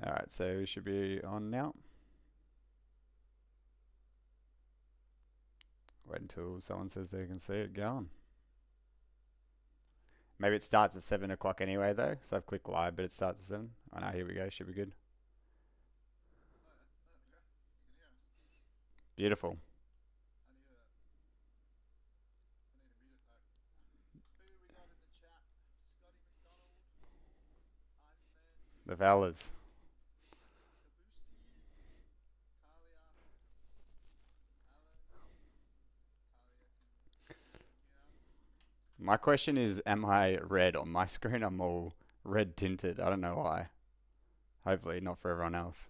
All right, so we should be on now. Wait until someone says they can see it going. Maybe it starts at 7 o'clock anyway, though. So I've clicked live, but it starts at 7. Oh, no, here we go. Should be good. Beautiful. The fellas. My question is, am I red? On my screen, I'm all red tinted. I don't know why. Hopefully not for everyone else.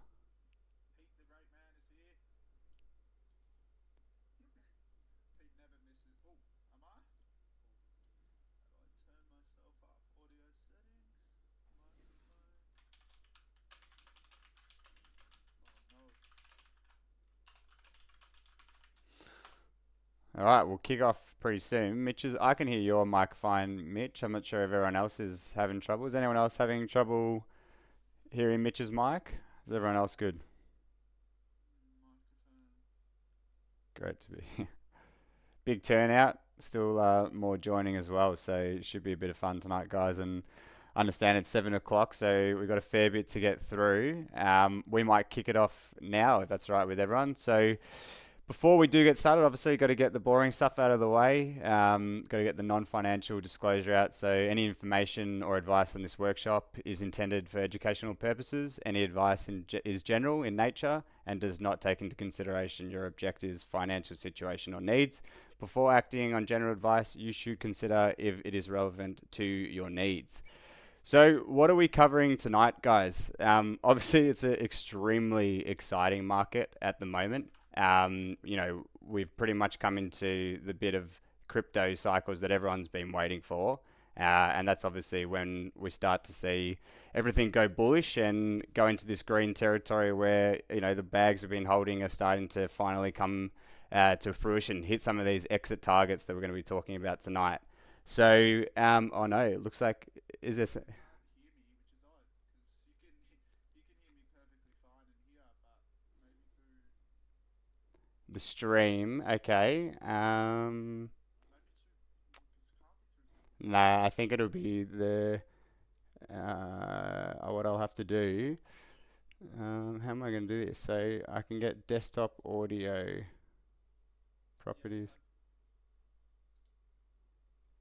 All right, we'll kick off pretty soon. I can hear your mic fine, Mitch. I'm not sure if everyone else is having trouble. Is anyone else having trouble hearing Mitch's mic? Is everyone else good? Great to be. Big turnout. Still more joining as well, so it should be a bit of fun tonight, guys. And understand it's 7 o'clock, so we've got a fair bit to get through. We might kick it off now if that's right with everyone. So before we do get started, obviously, got to get the boring stuff out of the way. Got to get the non-financial disclosure out. So any information or advice on this workshop is intended for educational purposes. Any advice is general in nature and does not take into consideration your objectives, financial situation, or needs. Before acting on general advice, you should consider if it is relevant to your needs. So what are we covering tonight, guys? Obviously, it's an extremely exciting market at the moment. We've pretty much come into the bit of crypto cycles that everyone's been waiting for. And that's obviously when we start to see everything go bullish and go into this green territory where, the bags we've been holding are starting to finally come to fruition, hit some of these exit targets that we're going to be talking about tonight. So, oh no, it looks like, is this... The stream, okay. Nah, I think it'll be what I'll have to do. How am I going to do this? So I can get desktop audio properties.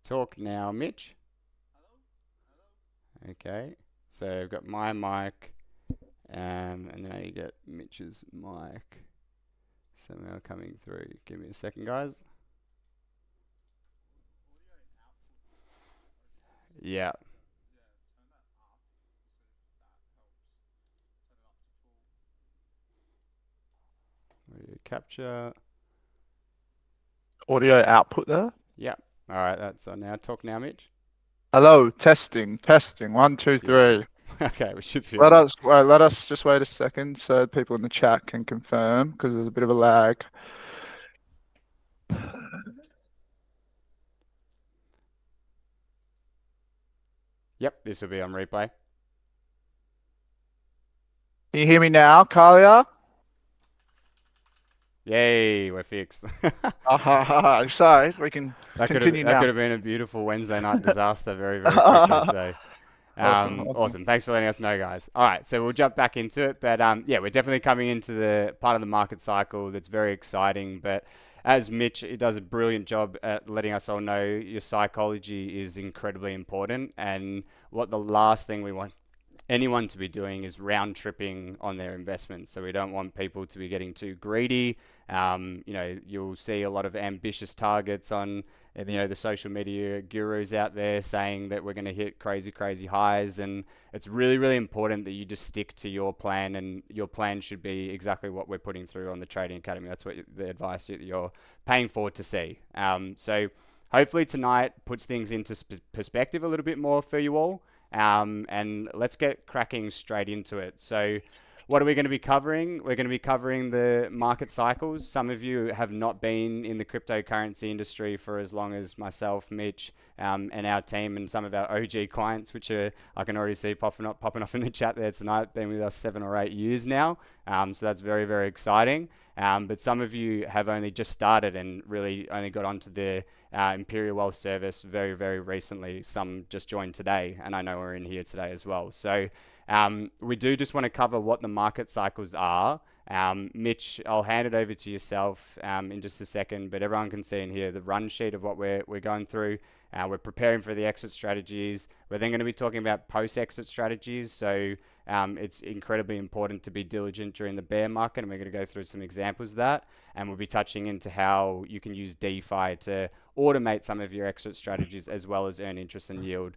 Talk now, Mitch. Okay. So I've got my mic, and then I get Mitch's mic somehow coming through. Give me a second, guys. Yeah. Audio capture. Audio output there. Yeah. All right, that's on now. Talk now, Mitch. Hello, testing. 1, 2, 3. Okay, we should be Let on. us just wait a second so people in the chat can confirm because there's a bit of a lag. Yep, this will be on replay. Can you hear me now, Kalia? Yay, we're fixed. Sorry, we can continue That now. could have been a beautiful Wednesday night disaster very, very quickly. So, Awesome. awesome. Thanks for letting us know, guys. All right, so we'll jump back into it. But yeah, we're definitely coming into the part of the market cycle that's very exciting. But as Mitch, he does a brilliant job at letting us all know, your psychology is incredibly important. And what the last thing we want anyone to be doing is round tripping on their investments. So we don't want people to be getting too greedy. You'll see a lot of ambitious targets on, the social media gurus out there saying that we're going to hit crazy, crazy highs. And it's really, really important that you just stick to your plan, and your plan should be exactly what we're putting through on the Trading Academy. That's what the advice that you're paying for to see. So hopefully tonight puts things into perspective a little bit more for you all. And let's get cracking straight into it. So What are we going to be covering? We're going to be covering the market cycles. Some of you have not been in the cryptocurrency industry for as long as myself, Mitch, and our team, and some of our OG clients, which are, I can already see popping off in the chat there tonight, been with us 7 or 8 years now. So that's very, very exciting. But some of you have only just started and really only got onto the Imperial Wealth Service very, very recently. Some just joined today, and I know we're in here today as well. So we do just want to cover what the market cycles are. Mitch, I'll hand it over to yourself in just a second, but everyone can see in here the run sheet of what we're going through. We're preparing for the exit strategies. We're then going to be talking about post-exit strategies. So it's incredibly important to be diligent during the bear market, and we're going to go through some examples of that. And we'll be touching into how you can use DeFi to automate some of your exit strategies as well as earn interest and yield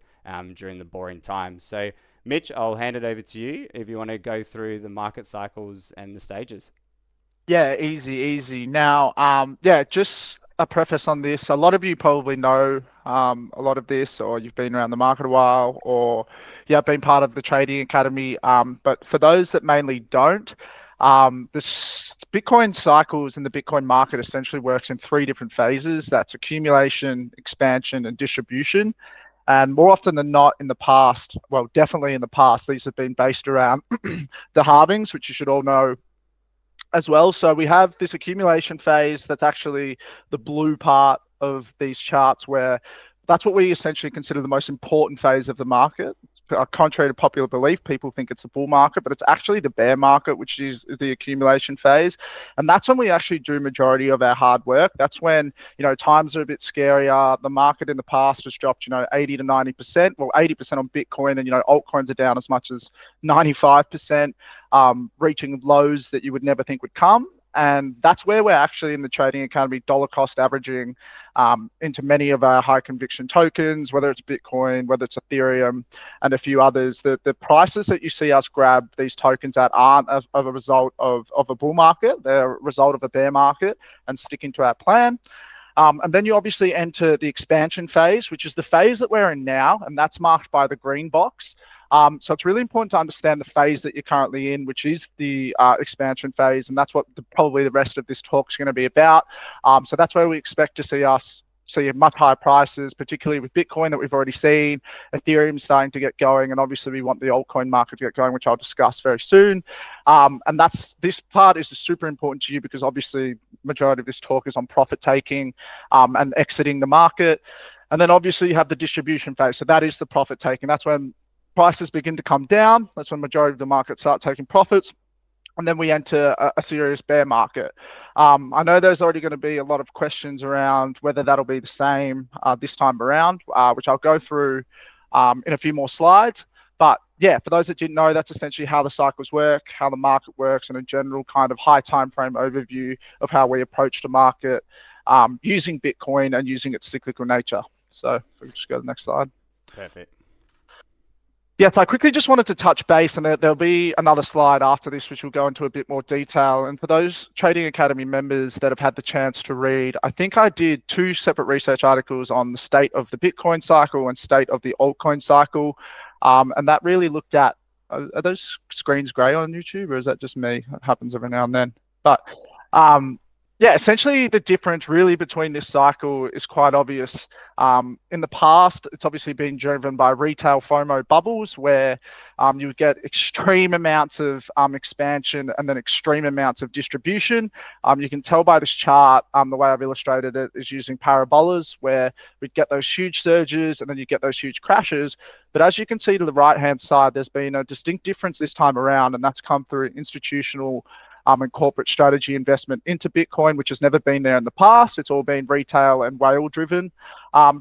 during the boring times. So Mitch, I'll hand it over to you if you want to go through the market cycles and the stages. Yeah, easy. Now, yeah, just a preface on this. A lot of you probably know a lot of this, or you've been around the market a while, or yeah, been part of the trading academy. But for those that mainly don't, Bitcoin cycles and the Bitcoin market essentially works in 3 different phases. That's accumulation, expansion, and distribution. And more often than not in the past, well, definitely in the past, these have been based around the halvings, which you should all know as well. So we have this accumulation phase that's actually the blue part of these charts, where that's what we essentially consider the most important phase of the market. Contrary to popular belief, people think it's the bull market, but it's actually the bear market, which is the accumulation phase. And that's when we actually do majority of our hard work. That's when, times are a bit scarier. The market in the past has dropped, 80 to 90%, well, 80% on Bitcoin, and, altcoins are down as much as 95%, reaching lows that you would never think would come. And that's where we're actually in the Trading Academy dollar cost averaging into many of our high conviction tokens, whether it's Bitcoin, whether it's Ethereum, and a few others. The prices that you see us grab these tokens at aren't of a result of a bull market. They're a result of a bear market and sticking to our plan. And then you obviously enter the expansion phase, which is the phase that we're in now, and that's marked by the green box. So it's really important to understand the phase that you're currently in, which is the expansion phase, and that's what probably the rest of this talk is going to be about. So that's where we expect to see much higher prices, particularly with Bitcoin that we've already seen, Ethereum starting to get going, and obviously we want the altcoin market to get going, which I'll discuss very soon. And this part is super important to you because obviously majority of this talk is on profit taking and exiting the market. And then obviously you have the distribution phase. So that is the profit taking. That's when prices begin to come down. That's when majority of the market start taking profits. And then we enter a serious bear market. I know there's already going to be a lot of questions around whether that'll be the same this time around, which I'll go through in a few more slides. But yeah, for those that didn't know, that's essentially how the cycles work, how the market works, and a general kind of high time frame overview of how we approach the market using Bitcoin and using its cyclical nature. So if we just go to the next slide. Perfect. Yes, I quickly just wanted to touch base, and there'll be another slide after this, which will go into a bit more detail. And for those Trading Academy members that have had the chance to read, I think I did 2 separate research articles on the state of the Bitcoin cycle and state of the altcoin cycle. And that really looked at, are those screens gray on YouTube, or is that just me? It happens every now and then. But yeah, essentially the difference really between this cycle is quite obvious. In the past, it's obviously been driven by retail FOMO bubbles where you would get extreme amounts of expansion and then extreme amounts of distribution. You can tell by this chart, the way I've illustrated it is using parabolas where we'd get those huge surges and then you get those huge crashes. But as you can see to the right-hand side, there's been a distinct difference this time around, and that's come through institutional and corporate strategy investment into Bitcoin, which has never been there in the past. It's all been retail and whale driven.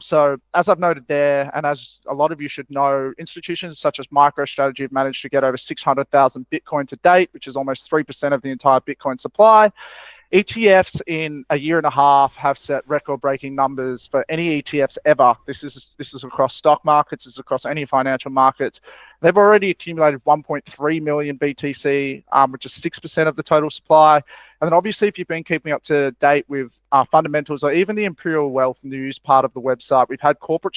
So as I've noted there, and as a lot of you should know, institutions such as MicroStrategy have managed to get over 600,000 Bitcoin to date, which is almost 3% of the entire Bitcoin supply. ETFs in a year and a half have set record-breaking numbers for any ETFs ever. This is across stock markets, this is across any financial markets. They've already accumulated 1.3 million BTC, which is 6% of the total supply. And then obviously, if you've been keeping up to date with fundamentals or even the Imperial Wealth News part of the website, we've had corporate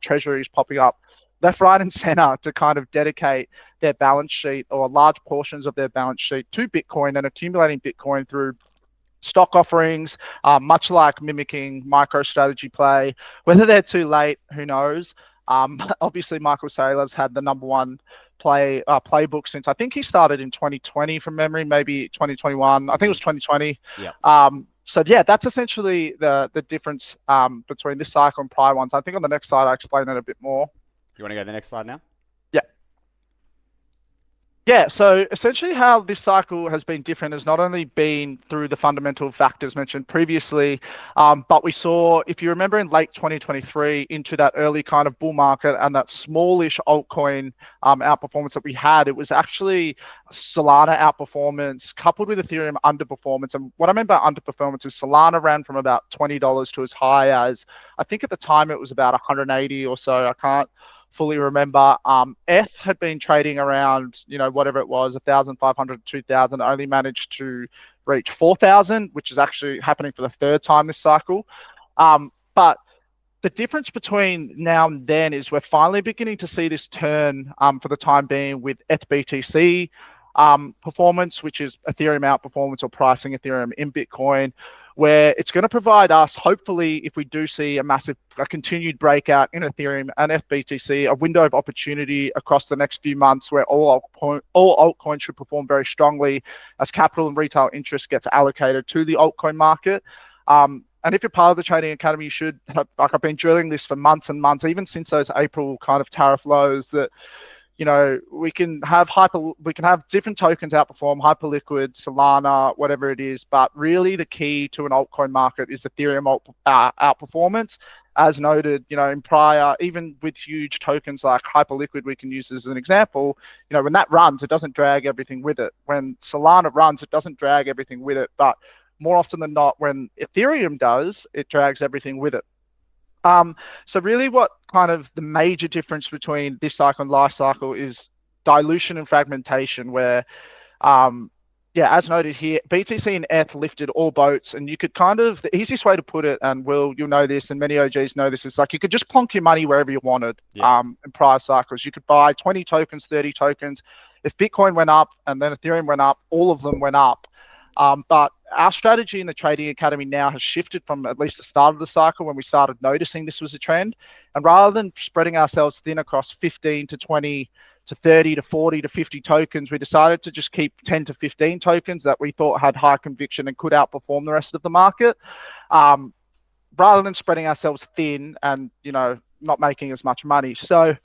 treasuries popping up left, right, and center to kind of dedicate their balance sheet or large portions of their balance sheet to Bitcoin and accumulating Bitcoin through stock offerings, much like mimicking MicroStrategy play. Whether they're too late, who knows? Obviously, Michael Saylor's had the number one playbook since I think he started in 2020 from memory, maybe 2021. I think it was 2020. Yep. So yeah, that's essentially the difference between this cycle and prior ones. I think on the next slide I explain it a bit more. You want to go to the next slide now? Yeah. Yeah, so essentially how this cycle has been different has not only been through the fundamental factors mentioned previously, but we saw, if you remember in late 2023 into that early kind of bull market and that smallish altcoin outperformance that we had, it was actually Solana outperformance coupled with Ethereum underperformance. And what I mean by underperformance is Solana ran from about $20 to as high as, I think at the time it was about 180 or so. I can't fully remember. ETH had been trading around, whatever it was, 1,500 to 2,000, only managed to reach 4,000, which is actually happening for the third time this cycle. But the difference between now and then is we're finally beginning to see this turn for the time being with ETH-BTC performance, which is Ethereum outperformance or pricing Ethereum in Bitcoin, where it's going to provide us, hopefully, if we do see a continued breakout in Ethereum and ETH-BTC, a window of opportunity across the next few months where all altcoins should perform very strongly as capital and retail interest gets allocated to the altcoin market. And if you're part of the Trading Academy, you should have, like I've been drilling this for months and months, even since those April kind of tariff lows, that we can have different tokens outperform Hyperliquid, Solana, whatever it is. But really, the key to an altcoin market is Ethereum outperformance, as noted. In prior, even with huge tokens like Hyperliquid, we can use as an example. When that runs, it doesn't drag everything with it. When Solana runs, it doesn't drag everything with it. But more often than not, when Ethereum does, it drags everything with it. So really what kind of the major difference between this cycle and last cycle is dilution and fragmentation, where, as noted here, BTC and ETH lifted all boats, and you could the easiest way to put it, and you'll know this, and many OGs know this, is like you could just plonk your money wherever you wanted. In prior cycles. You could buy 20 tokens, 30 tokens. If Bitcoin went up and then Ethereum went up, all of them went up. But our strategy in the Trading Academy now has shifted from at least the start of the cycle when we started noticing this was a trend. And rather than spreading ourselves thin across 15 to 20 to 30 to 40 to 50 tokens, we decided to just keep 10 to 15 tokens that we thought had high conviction and could outperform the rest of the market. Rather than spreading ourselves thin and, not making as much money. So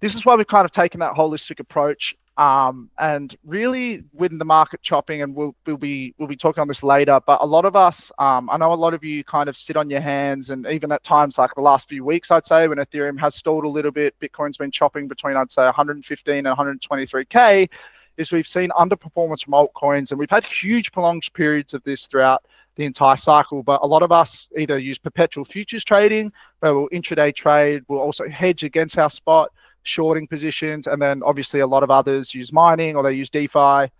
this is why we've kind of taken that holistic approach. And really, with the market chopping, and we'll be talking on this later, but a lot of us, I know a lot of you kind of sit on your hands, and even at times like the last few weeks, I'd say, when Ethereum has stalled a little bit, Bitcoin's been chopping between, I'd say, 115 and 123K, is we've seen underperformance from altcoins, and we've had huge prolonged periods of this throughout the entire cycle. But a lot of us either use perpetual futures trading, where we'll intraday trade, we'll also hedge against our spot shorting positions, and then obviously a lot of others use mining or they use DeFi,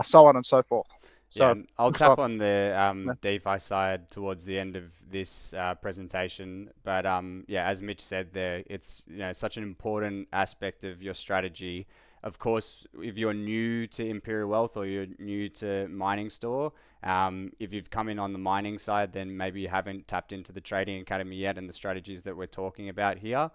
so on and so forth. So I'll tap on the DeFi side towards the end of this presentation, but as Mitch said there, it's such an important aspect of your strategy. Of course, if you're new to Imperial Wealth or you're new to Mining Store, if you've come in on the mining side, then maybe you haven't tapped into the Trading Academy yet and the strategies that we're talking about here.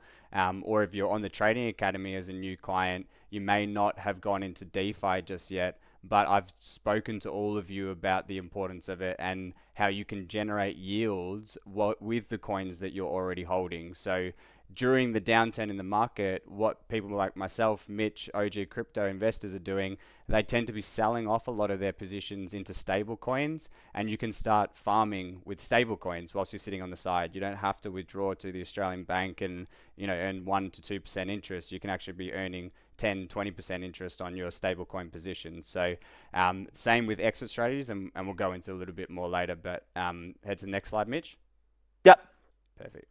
Or if you're on the Trading Academy as a new client, you may not have gone into DeFi just yet, but I've spoken to all of you about the importance of it and how you can generate yields with the coins that you're already holding. So during the downturn in the market, what people like myself, Mitch, OG crypto investors are doing, they tend to be selling off a lot of their positions into stable coins, and you can start farming with stable coins whilst you're sitting on the side. You don't have to withdraw to the Australian bank and earn 1 to 2% interest. You can actually be earning 10, 20% interest on your stablecoin position. So same with exit strategies, and we'll go into a little bit more later, but head to the next slide, Mitch. Yep. Perfect.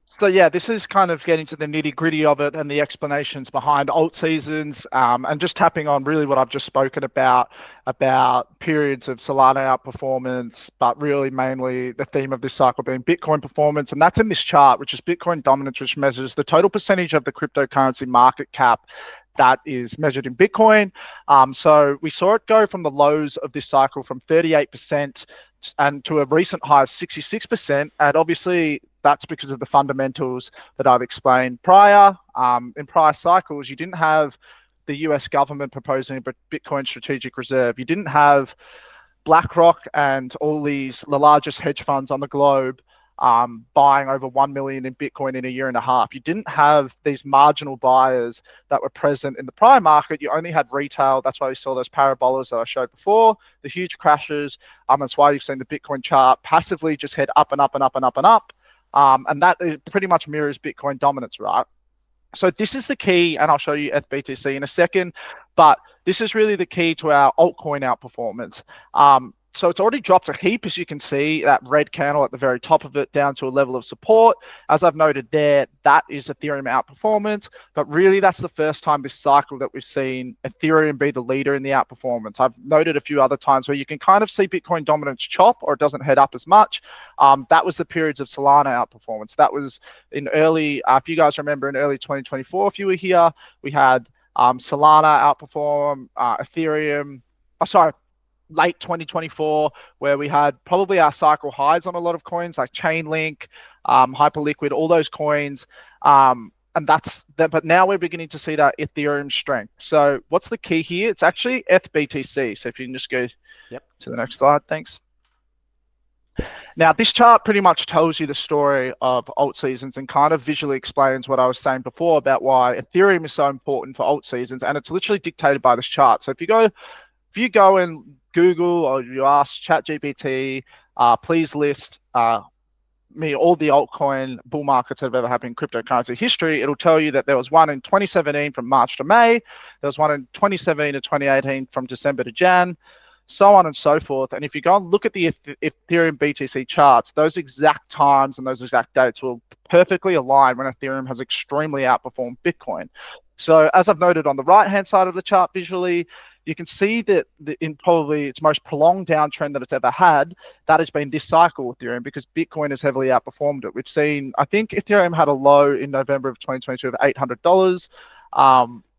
So yeah, this is kind of getting to the nitty gritty of it and the explanations behind alt seasons, and just tapping on really what I've just spoken about periods of Solana outperformance, but really mainly the theme of this cycle being Bitcoin performance, and that's in this chart, which is Bitcoin dominance, which measures the total percentage of the cryptocurrency market cap that is measured in Bitcoin. So we saw it go from the lows of this cycle from 38% and to a recent high of 66%. And obviously that's because of the fundamentals that I've explained prior. In prior cycles, you didn't have the US government proposing a Bitcoin strategic reserve. You didn't have BlackRock and all the largest hedge funds on the globe buying over 1 million in Bitcoin in a year and a half. You didn't have these marginal buyers that were present in the prior market. You only had retail. That's why we saw those parabolas that I showed before, the huge crashes. That's why you've seen the Bitcoin chart passively just head up and up and up and up and up. And that pretty much mirrors Bitcoin dominance, right? So this is the key, and I'll show you FBTC in a second, but this is really the key to our altcoin outperformance. So it's already dropped a heap, as you can see, that red candle at the very top of it down to a level of support. As I've noted there, that is Ethereum outperformance, but really that's the first time this cycle that we've seen Ethereum be the leader in the outperformance. I've noted a few other times where you can kind of see Bitcoin dominance chop or it doesn't head up as much. That was the periods of Solana outperformance. That was in early, if you guys remember in early 2024, if you were here, we had Solana outperform Ethereum, late 2024, where we had probably our cycle highs on a lot of coins like Chainlink, Hyperliquid, all those coins. And that's that. But now we're beginning to see that Ethereum strength. So what's the key here? It's actually FBTC. So if you can just go to the next slide, thanks. Now, this chart pretty much tells you the story of alt seasons and kind of visually explains what I was saying before about why Ethereum is so important for alt seasons. And it's literally dictated by this chart. So if you go and Google or you ask ChatGPT, please list me all the altcoin bull markets that have ever happened in cryptocurrency history, it'll tell you that there was one in 2017 from March to May, there was one in 2017 to 2018 from December to Jan, so on and so forth. And if you go and look at the Ethereum BTC charts, those exact times and those exact dates will perfectly align when Ethereum has extremely outperformed Bitcoin. So as I've noted on the right-hand side of the chart visually, you can see that in probably its most prolonged downtrend that it's ever had, that has been this cycle with Ethereum because Bitcoin has heavily outperformed it. We've seen, I think Ethereum had a low in November of 2022 of $800.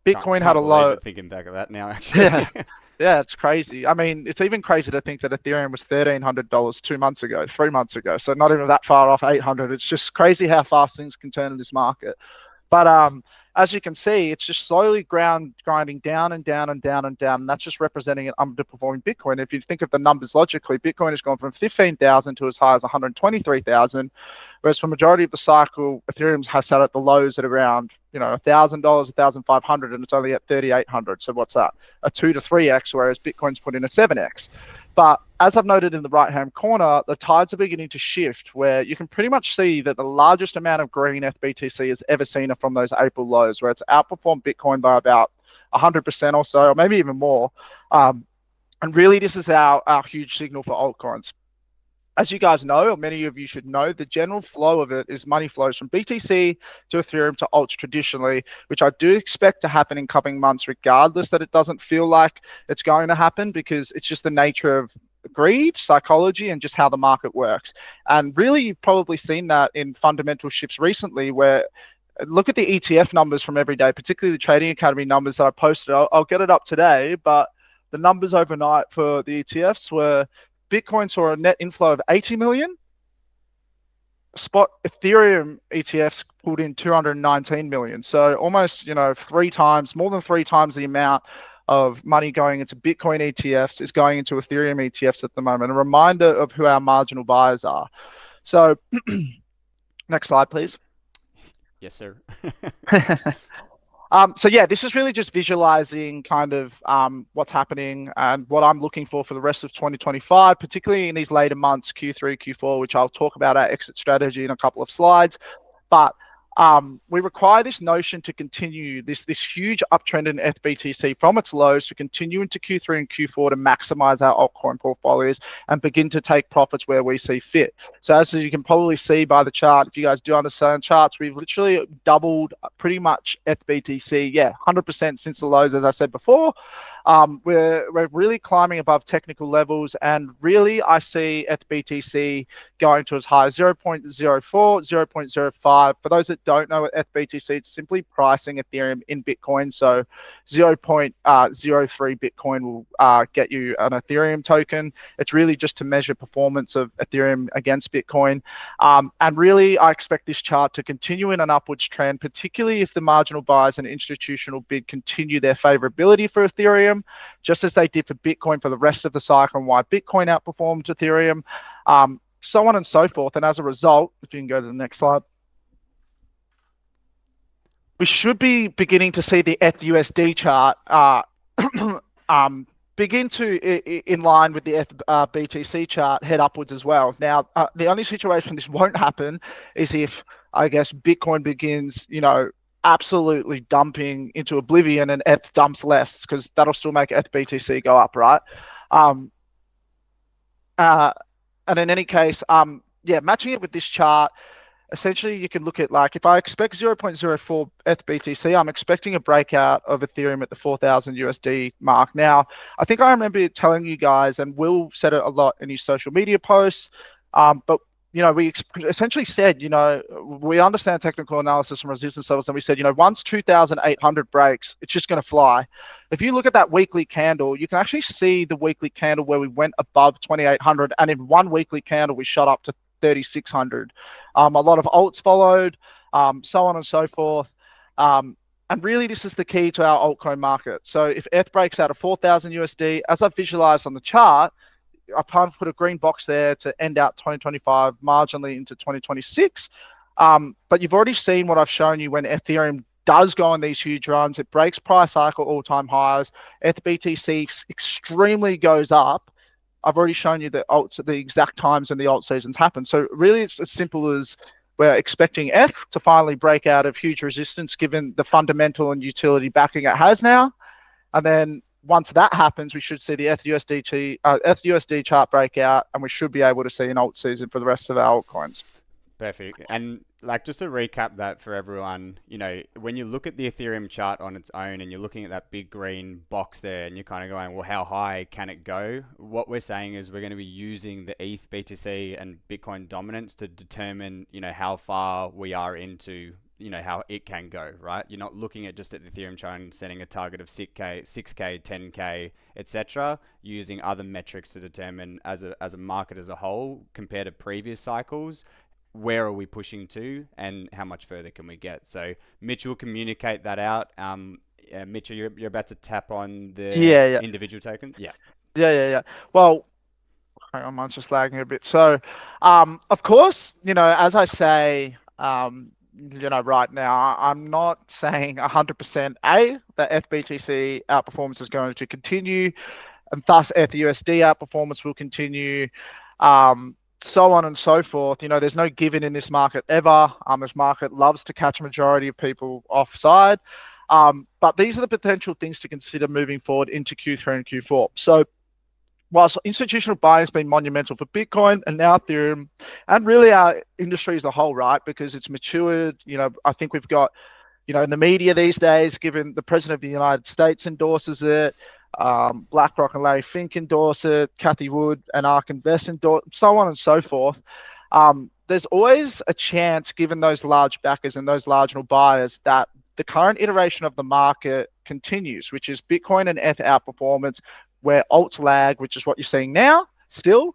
Bitcoin had a low. Thinking back of that now, actually. Yeah, it's crazy. I mean, it's even crazy to think that Ethereum was $1,300 2 months ago, 3 months ago. So not even that far off 800. It's just crazy how fast things can turn in this market. But as you can see, it's just slowly grinding down and down and down and down. And that's just representing an underperforming Bitcoin. If you think of the numbers logically, Bitcoin has gone from 15,000 to as high as 123,000, whereas for majority of the cycle, Ethereum has sat at the lows at around $1,000, 1,500, and it's only at 3,800. So what's that? A 2 to 3x, whereas Bitcoin's put in a 7x. But as I've noted in the right-hand corner, the tides are beginning to shift where you can pretty much see that the largest amount of green FBTC has ever seen are from those April lows where it's outperformed Bitcoin by about 100% or so, or maybe even more. And really, this is our huge signal for altcoins. As you guys know, or many of you should know, the general flow of it is money flows from BTC to Ethereum to alts traditionally, which I do expect to happen in coming months, regardless that it doesn't feel like it's going to happen because it's just the nature of greed, psychology, and just how the market works. And really, you've probably seen that in fundamental shifts recently where look at the ETF numbers from every day, particularly the Trading Academy numbers that I posted. I'll get it up today, but the numbers overnight for the ETFs were Bitcoin saw a net inflow of 80 million. Spot Ethereum ETFs pulled in 219 million. So almost, more than 3 times the amount of money going into Bitcoin ETFs is going into Ethereum ETFs at the moment. A reminder of who our marginal buyers are. So next slide, please. Yes, sir. So yeah, this is really just visualizing kind of what's happening and what I'm looking for the rest of 2025, particularly in these later months, Q3, Q4, which I'll talk about our exit strategy in a couple of slides. But we require this notion to continue, this huge uptrend in ETH/BTC from its lows to continue into Q3 and Q4 to maximize our altcoin portfolios and begin to take profits where we see fit. So as you can probably see by the chart, if you guys do understand charts, we've literally doubled pretty much ETH/BTC, 100% since the lows, as I said before. We're really climbing above technical levels, and really I see ETH/BTC going to as high as 0.04, 0.05. For those that don't know what ETH/BTC, it's simply pricing Ethereum in Bitcoin. So 0.03 Bitcoin will get you an Ethereum token. It's really just to measure performance of Ethereum against Bitcoin. And really, I expect this chart to continue in an upwards trend, particularly if the marginal buyers and institutional bid continue their favorability for Ethereum, just as they did for Bitcoin for the rest of the cycle, and why Bitcoin outperformed Ethereum, so on and so forth. And as a result, if you can go to the next slide, we should be beginning to see the ETH/USD chart begin to, in line with the ETH/BTC chart, head upwards as well. Now, the only situation this won't happen is if, I guess, Bitcoin begins, absolutely dumping into oblivion and ETH dumps less, because that'll still make ETH/BTC go up, right? And in any case, matching it with this chart, essentially you can look at, like, if I expect 0.04 ETH/BTC, I'm expecting a breakout of Ethereum at the 4,000 USD mark. Now, I think I remember telling you guys, and Will said it a lot in his social media posts, but we essentially said, we understand technical analysis and resistance levels, and we said, once 2,800 breaks, it's just going to fly. If you look at that weekly candle, you can actually see the weekly candle where we went above 2,800, and in one weekly candle, we shot up to 3,600. A lot of alts followed, so on and so forth. And really, this is the key to our altcoin market. So if ETH breaks out of 4,000 USD, as I've visualized on the chart, I've kind of put a green box there to end out 2025 marginally into 2026. But you've already seen what I've shown you. When Ethereum does go on these huge runs, it breaks price cycle all-time highs. ETH/BTC extremely goes up. I've already shown you the exact times when the alt seasons happen. So really, it's as simple as we're expecting ETH to finally break out of huge resistance, given the fundamental and utility backing it has now. And then once that happens, we should see the ETH/USD chart break out, and we should be able to see an alt season for the rest of our altcoins. Perfect. And just to recap that for everyone, when you look at the Ethereum chart on its own and you're looking at that big green box there and you're kind of going, well, how high can it go? What we're saying is we're going to be using the ETH, BTC and Bitcoin dominance to determine, how far we are into, how it can go, right? You're not looking at just at the Ethereum chart and setting a target of 6K, 10K, etc. Using other metrics to determine as a market as a whole compared to previous cycles, where are we pushing to and how much further can we get? So Mitch will communicate that out. Mitch, you're about to tap on the individual tokens? Yeah. Well, hang on, mine's just lagging a bit. So, of course, as I say, right now, I'm not saying 100% that ETH/BTC outperformance is going to continue, and thus ETH/USD outperformance will continue. So on and so forth. There's no given in this market ever. This market loves to catch a majority of people offside. But these are the potential things to consider moving forward into Q3 and Q4. So whilst institutional buying has been monumental for Bitcoin and now Ethereum, and really our industry as a whole, right? Because it's matured. I think we've got, in the media these days, given the President of the United States endorses it, BlackRock and Larry Fink endorse it, Cathie Wood and ARK Invest endorse, so on and so forth. There's always a chance, given those large backers and those marginal buyers, that the current iteration of the market continues, which is Bitcoin and ETH outperformance, where alts lag, which is what you're seeing now still,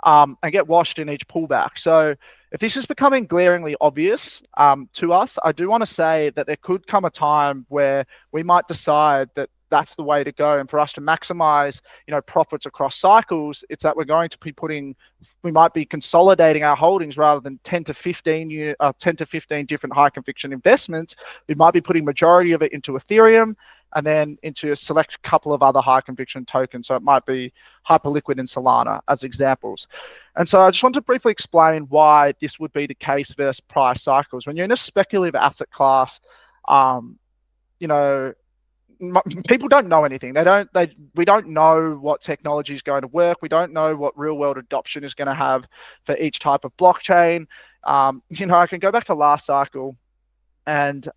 and get washed in each pullback. So if this is becoming glaringly obvious to us, I do want to say that there could come a time where we might decide that that's the way to go. And for us to maximize, profits across cycles, it's that we're going to be we might be consolidating our holdings rather than 10 to 15 different high conviction investments. We might be putting majority of it into Ethereum and then into a select couple of other high conviction tokens. So it might be Hyperliquid and Solana as examples. And so I just want to briefly explain why this would be the case versus price cycles. When you're in a speculative asset class, people don't know anything. We don't know what technology is going to work. We don't know what real world adoption is going to have for each type of blockchain. I can go back to last cycle and,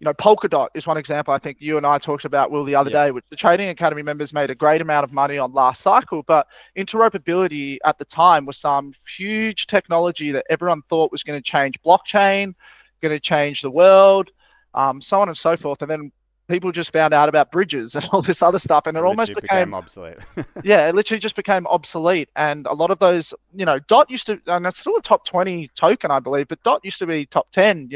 Polkadot is one example I think you and I talked about, Will, the other day, which the Trading Academy members made a great amount of money on last cycle. But interoperability at the time was some huge technology that everyone thought was going to change blockchain, going to change the world, so on and so forth. And then people just found out about bridges and all this other stuff, and it almost became obsolete. Yeah, it literally just became obsolete. And a lot of those, DOT used to, and it's still a top 20 token, I believe, but DOT used to be top 10,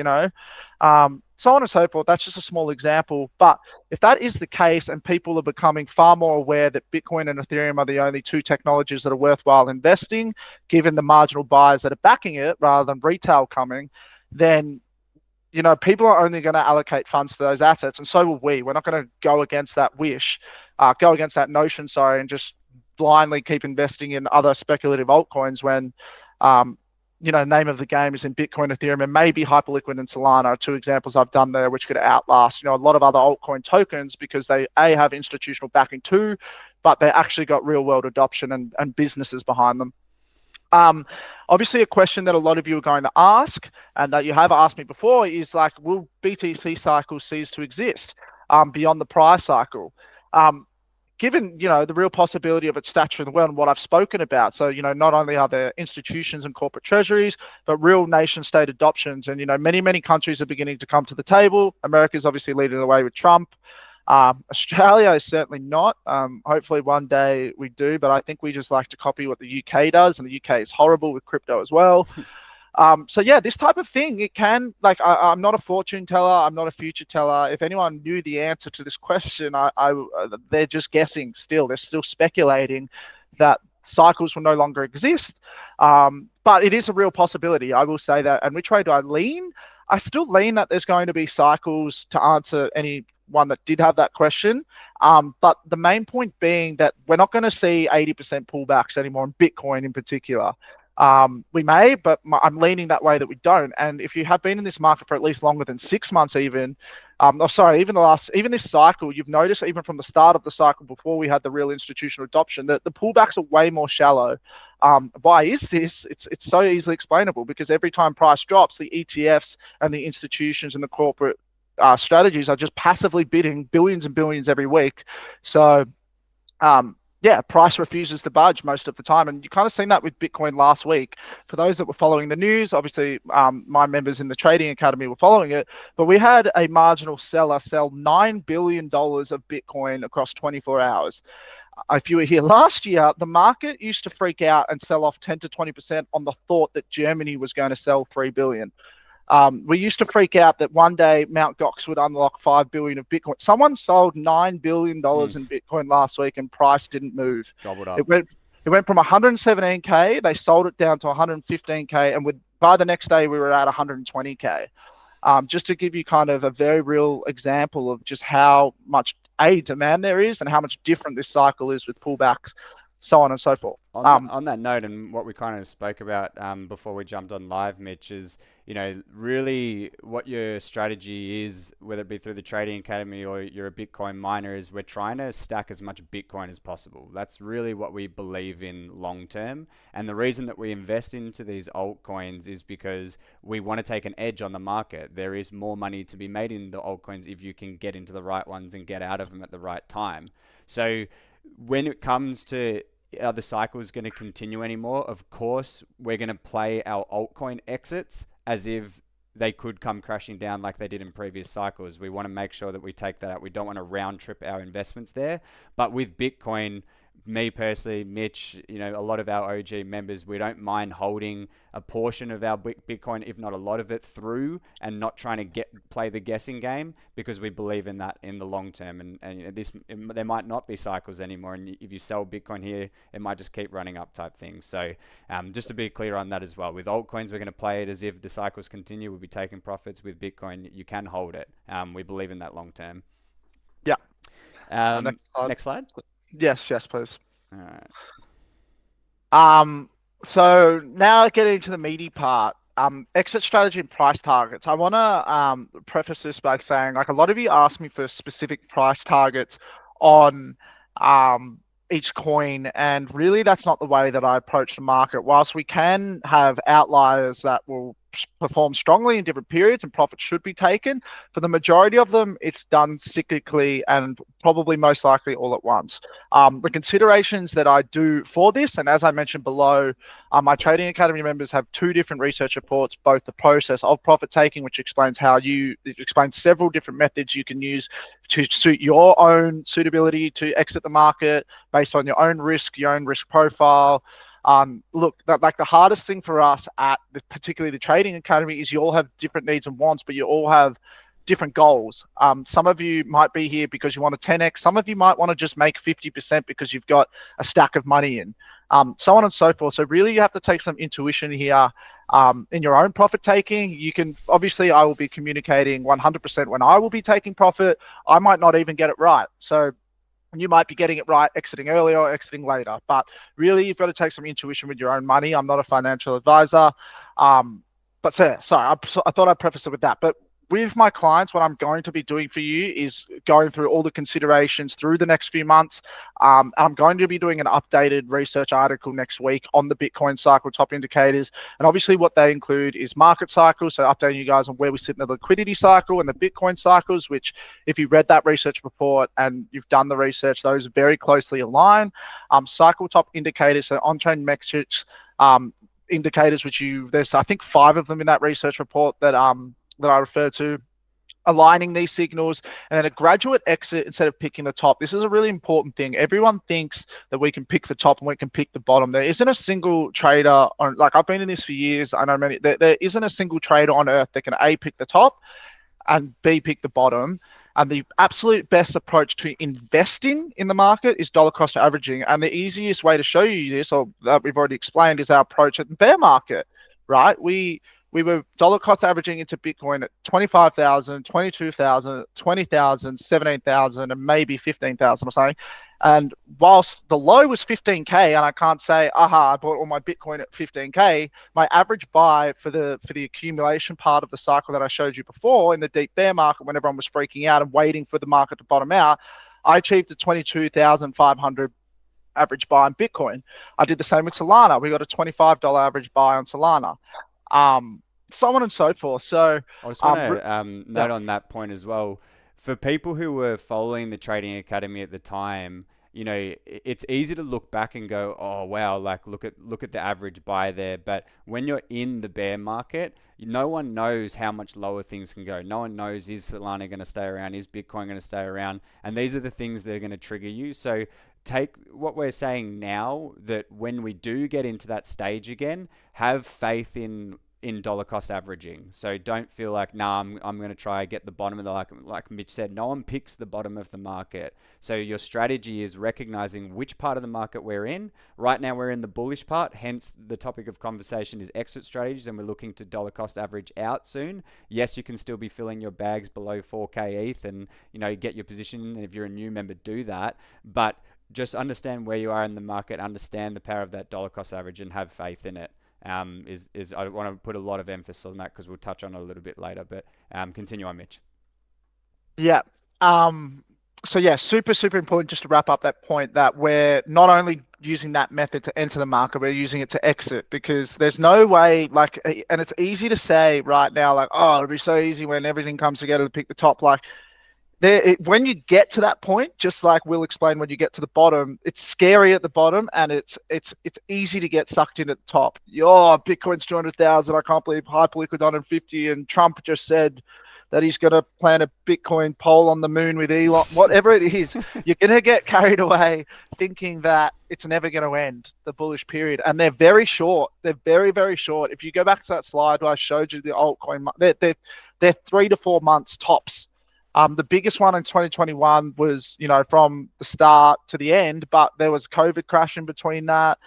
so on and so forth. That's just a small example. But if that is the case and people are becoming far more aware that Bitcoin and Ethereum are the only two technologies that are worthwhile investing, given the marginal buyers that are backing it rather than retail coming, then people are only going to allocate funds to those assets, and so will we. We're not going to go against that notion, and just blindly keep investing in other speculative altcoins when, name of the game is in Bitcoin, Ethereum, and maybe Hyperliquid and Solana are two examples I've done there, which could outlast, a lot of other altcoin tokens because they have institutional backing too, but they actually got real world adoption and businesses behind them. Obviously, a question that a lot of you are going to ask, and that you have asked me before, is like, will BTC cycles cease to exist beyond the prior cycle? Given the real possibility of its stature in the world and what I've spoken about, so not only are there institutions and corporate treasuries, but real nation state adoptions, and many countries are beginning to come to the table. America is obviously leading the way with Trump. Australia is certainly not. Hopefully one day we do, but I think we just like to copy what the UK does, and the UK is horrible with crypto as well. So yeah, this type of thing, it can, I'm not a fortune teller, I'm not a future teller. If anyone knew the answer to this question, they're just guessing still. They're still speculating that cycles will no longer exist. But it is a real possibility, I will say that. And which way do I lean? I still lean that there's going to be cycles to answer anyone that did have that question. But the main point being that we're not going to see 80% pullbacks anymore in Bitcoin in particular. We may, but I'm leaning that way that we don't. And if you have been in this market for at least longer than 6 months, even this cycle, you've noticed even from the start of the cycle before we had the real institutional adoption that the pullbacks are way more shallow. Why is this? It's so easily explainable, because every time price drops, the ETFs and the institutions and the corporate strategies are just passively bidding billions and billions every week. So price refuses to budge most of the time. And you kind of seen that with Bitcoin last week. For those that were following the news, obviously my members in the Trading Academy were following it, but we had a marginal seller sell $9 billion of Bitcoin across 24 hours. If you were here last year, the market used to freak out and sell off 10 to 20% on the thought that Germany was going to sell 3 billion. We used to freak out that one day Mt. Gox would unlock 5 billion of Bitcoin. Someone sold $9 billion in Bitcoin last week and price didn't move. Gobbled up. It went from 117K, they sold it down to 115K, and by the next day we were at 120K. Just to give you kind of a very real example of just how much demand there is and how much different this cycle is with pullbacks, so on and so forth. On that note, and what we kind of spoke about before we jumped on live, Mitch, is really what your strategy is, whether it be through the Trading Academy or you're a Bitcoin miner, is we're trying to stack as much Bitcoin as possible. That's really what we believe in long term. And the reason that we invest into these altcoins is because we want to take an edge on the market. There is more money to be made in the altcoins if you can get into the right ones and get out of them at the right time. So when it comes to are the cycles going to continue anymore? Of course, we're going to play our altcoin exits as if they could come crashing down like they did in previous cycles. We want to make sure that we take that out. We don't want to round trip our investments there. But with Bitcoin, me personally, Mitch, a lot of our OG members, we don't mind holding a portion of our Bitcoin, if not a lot of it, through and not trying to play the guessing game, because we believe in that in the long term. And there might not be cycles anymore. And if you sell Bitcoin here, it might just keep running up type thing. So just to be clear on that as well, with altcoins, we're going to play it as if the cycles continue. We'll be taking profits. With Bitcoin, you can hold it. We believe in that long term. Yeah. Next slide. Yes, please. All right. So now getting to the meaty part, exit strategy and price targets. I want to preface this by saying, like, a lot of you ask me for specific price targets on each coin, and really that's not the way that I approach the market. Whilst we can have outliers that will perform strongly in different periods and profits should be taken, for the majority of them it's done cyclically and probably most likely all at once. The considerations that I do for this, and as I mentioned below, my Trading Academy members have 2 different research reports, both the process of profit taking, which explains it explains several different methods you can use to suit your own suitability to exit the market based on your own risk profile. Look, like the hardest thing for us at particularly the Trading Academy is you all have different needs and wants, but you all have different goals. Some of you might be here because you want a 10x. Some of you might want to just make 50% because you've got a stack of money in, so on and so forth. So really you have to take some intuition here in your own profit taking. You can, obviously I will be communicating 100% when I will be taking profit. I might not even get it right. So you might be getting it right, exiting earlier or exiting later. But really, you've got to take some intuition with your own money. I'm not a financial advisor. But sorry, I thought I'd preface it with that. But with my clients, what I'm going to be doing for you is going through all the considerations through the next few months. I'm going to be doing an updated research article next week on the Bitcoin cycle top indicators. And obviously what they include is market cycles. So updating you guys on where we sit in the liquidity cycle and the Bitcoin cycles, which if you read that research report and you've done the research, those very closely align. Cycle top indicators, so on-chain metrics, indicators, which there's I think 5 of them in that research report that I refer to, aligning these signals, and then a graduate exit instead of picking the top. This is a really important thing. Everyone thinks that we can pick the top and we can pick the bottom. There isn't a single trader on, like, I've been in this for years. I know many, there isn't a single trader on earth that can A, pick the top, and B, pick the bottom. And the absolute best approach to investing in the market is dollar cost averaging. And the easiest way to show you this, or that we've already explained, is our approach at the bear market, right? We were dollar cost averaging into Bitcoin at 25,000, 22,000, 20,000, 17,000, and maybe 15,000 or something. And whilst the low was 15K, and I can't say, I bought all my Bitcoin at 15K, my average buy for the accumulation part of the cycle that I showed you before in the deep bear market, when everyone was freaking out and waiting for the market to bottom out, I achieved a 22,500 average buy in Bitcoin. I did the same with Solana. We got a $25 average buy on Solana. So on and so forth. So I just want to note on that point as well. For people who were following the Trading Academy at the time, it's easy to look back and go, oh wow, like look at the average buy there. But when you're in the bear market, no one knows how much lower things can go. No one knows, is Solana going to stay around? Is Bitcoin going to stay around? And these are the things that are going to trigger you. So take what we're saying now, that when we do get into that stage again, have faith in dollar cost averaging. So don't feel like, I'm going to try get the bottom of the, like Mitch said, no one picks the bottom of the market. So your strategy is recognizing which part of the market we're in. Right now we're in the bullish part, hence the topic of conversation is exit strategies, and we're looking to dollar cost average out soon. Yes, you can still be filling your bags below 4K ETH and, get your position. And if you're a new member, do that. But just understand where you are in the market, understand the power of that dollar cost average, and have faith in it. Is I want to put a lot of emphasis on that because we'll touch on it a little bit later. But continue on, Mitch. Yeah. So yeah, super important, just to wrap up that point, that we're not only using that method to enter the market, we're using it to exit, because there's no way, like, and it's easy to say right now, like, oh, it'll be so easy when everything comes together to pick the top. Like, when you get to that point, just like we'll explain, when you get to the bottom, it's scary at the bottom, and it's easy to get sucked in at the top. Bitcoin's 200,000. I can't believe Hyperliquid 150, and Trump just said that he's going to plant a Bitcoin pole on the moon with Elon, whatever it is, you're going to get carried away thinking that it's never going to end, the bullish period. And they're very short. They're very, very short. If you go back to that slide where I showed you the altcoin, they're 3 to 4 months tops. The biggest one in 2021 was, from the start to the end, but there was COVID crash in between that.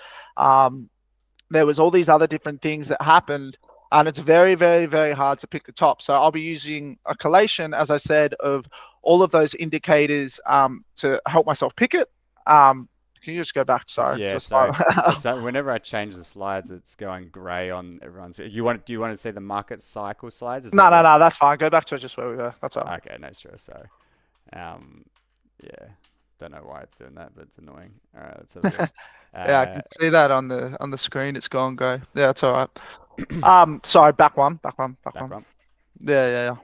There was all these other different things that happened, and it's very, very, very hard to pick the top. So I'll be using a collation, as I said, of all of those indicators to help myself pick it. Can you just go back? Sorry. Yeah, sorry. So whenever I change the slides, it's going grey on everyone's. Do you want to see the market cycle slides? No, that's fine. Go back to just where we were. That's all right. Okay, no stress. Sorry. Yeah, don't know why it's doing that, but it's annoying. All right, let's have a look. Yeah, I can see that on the screen. It's gone go. Yeah, it's all right. Sorry, back one. Yeah.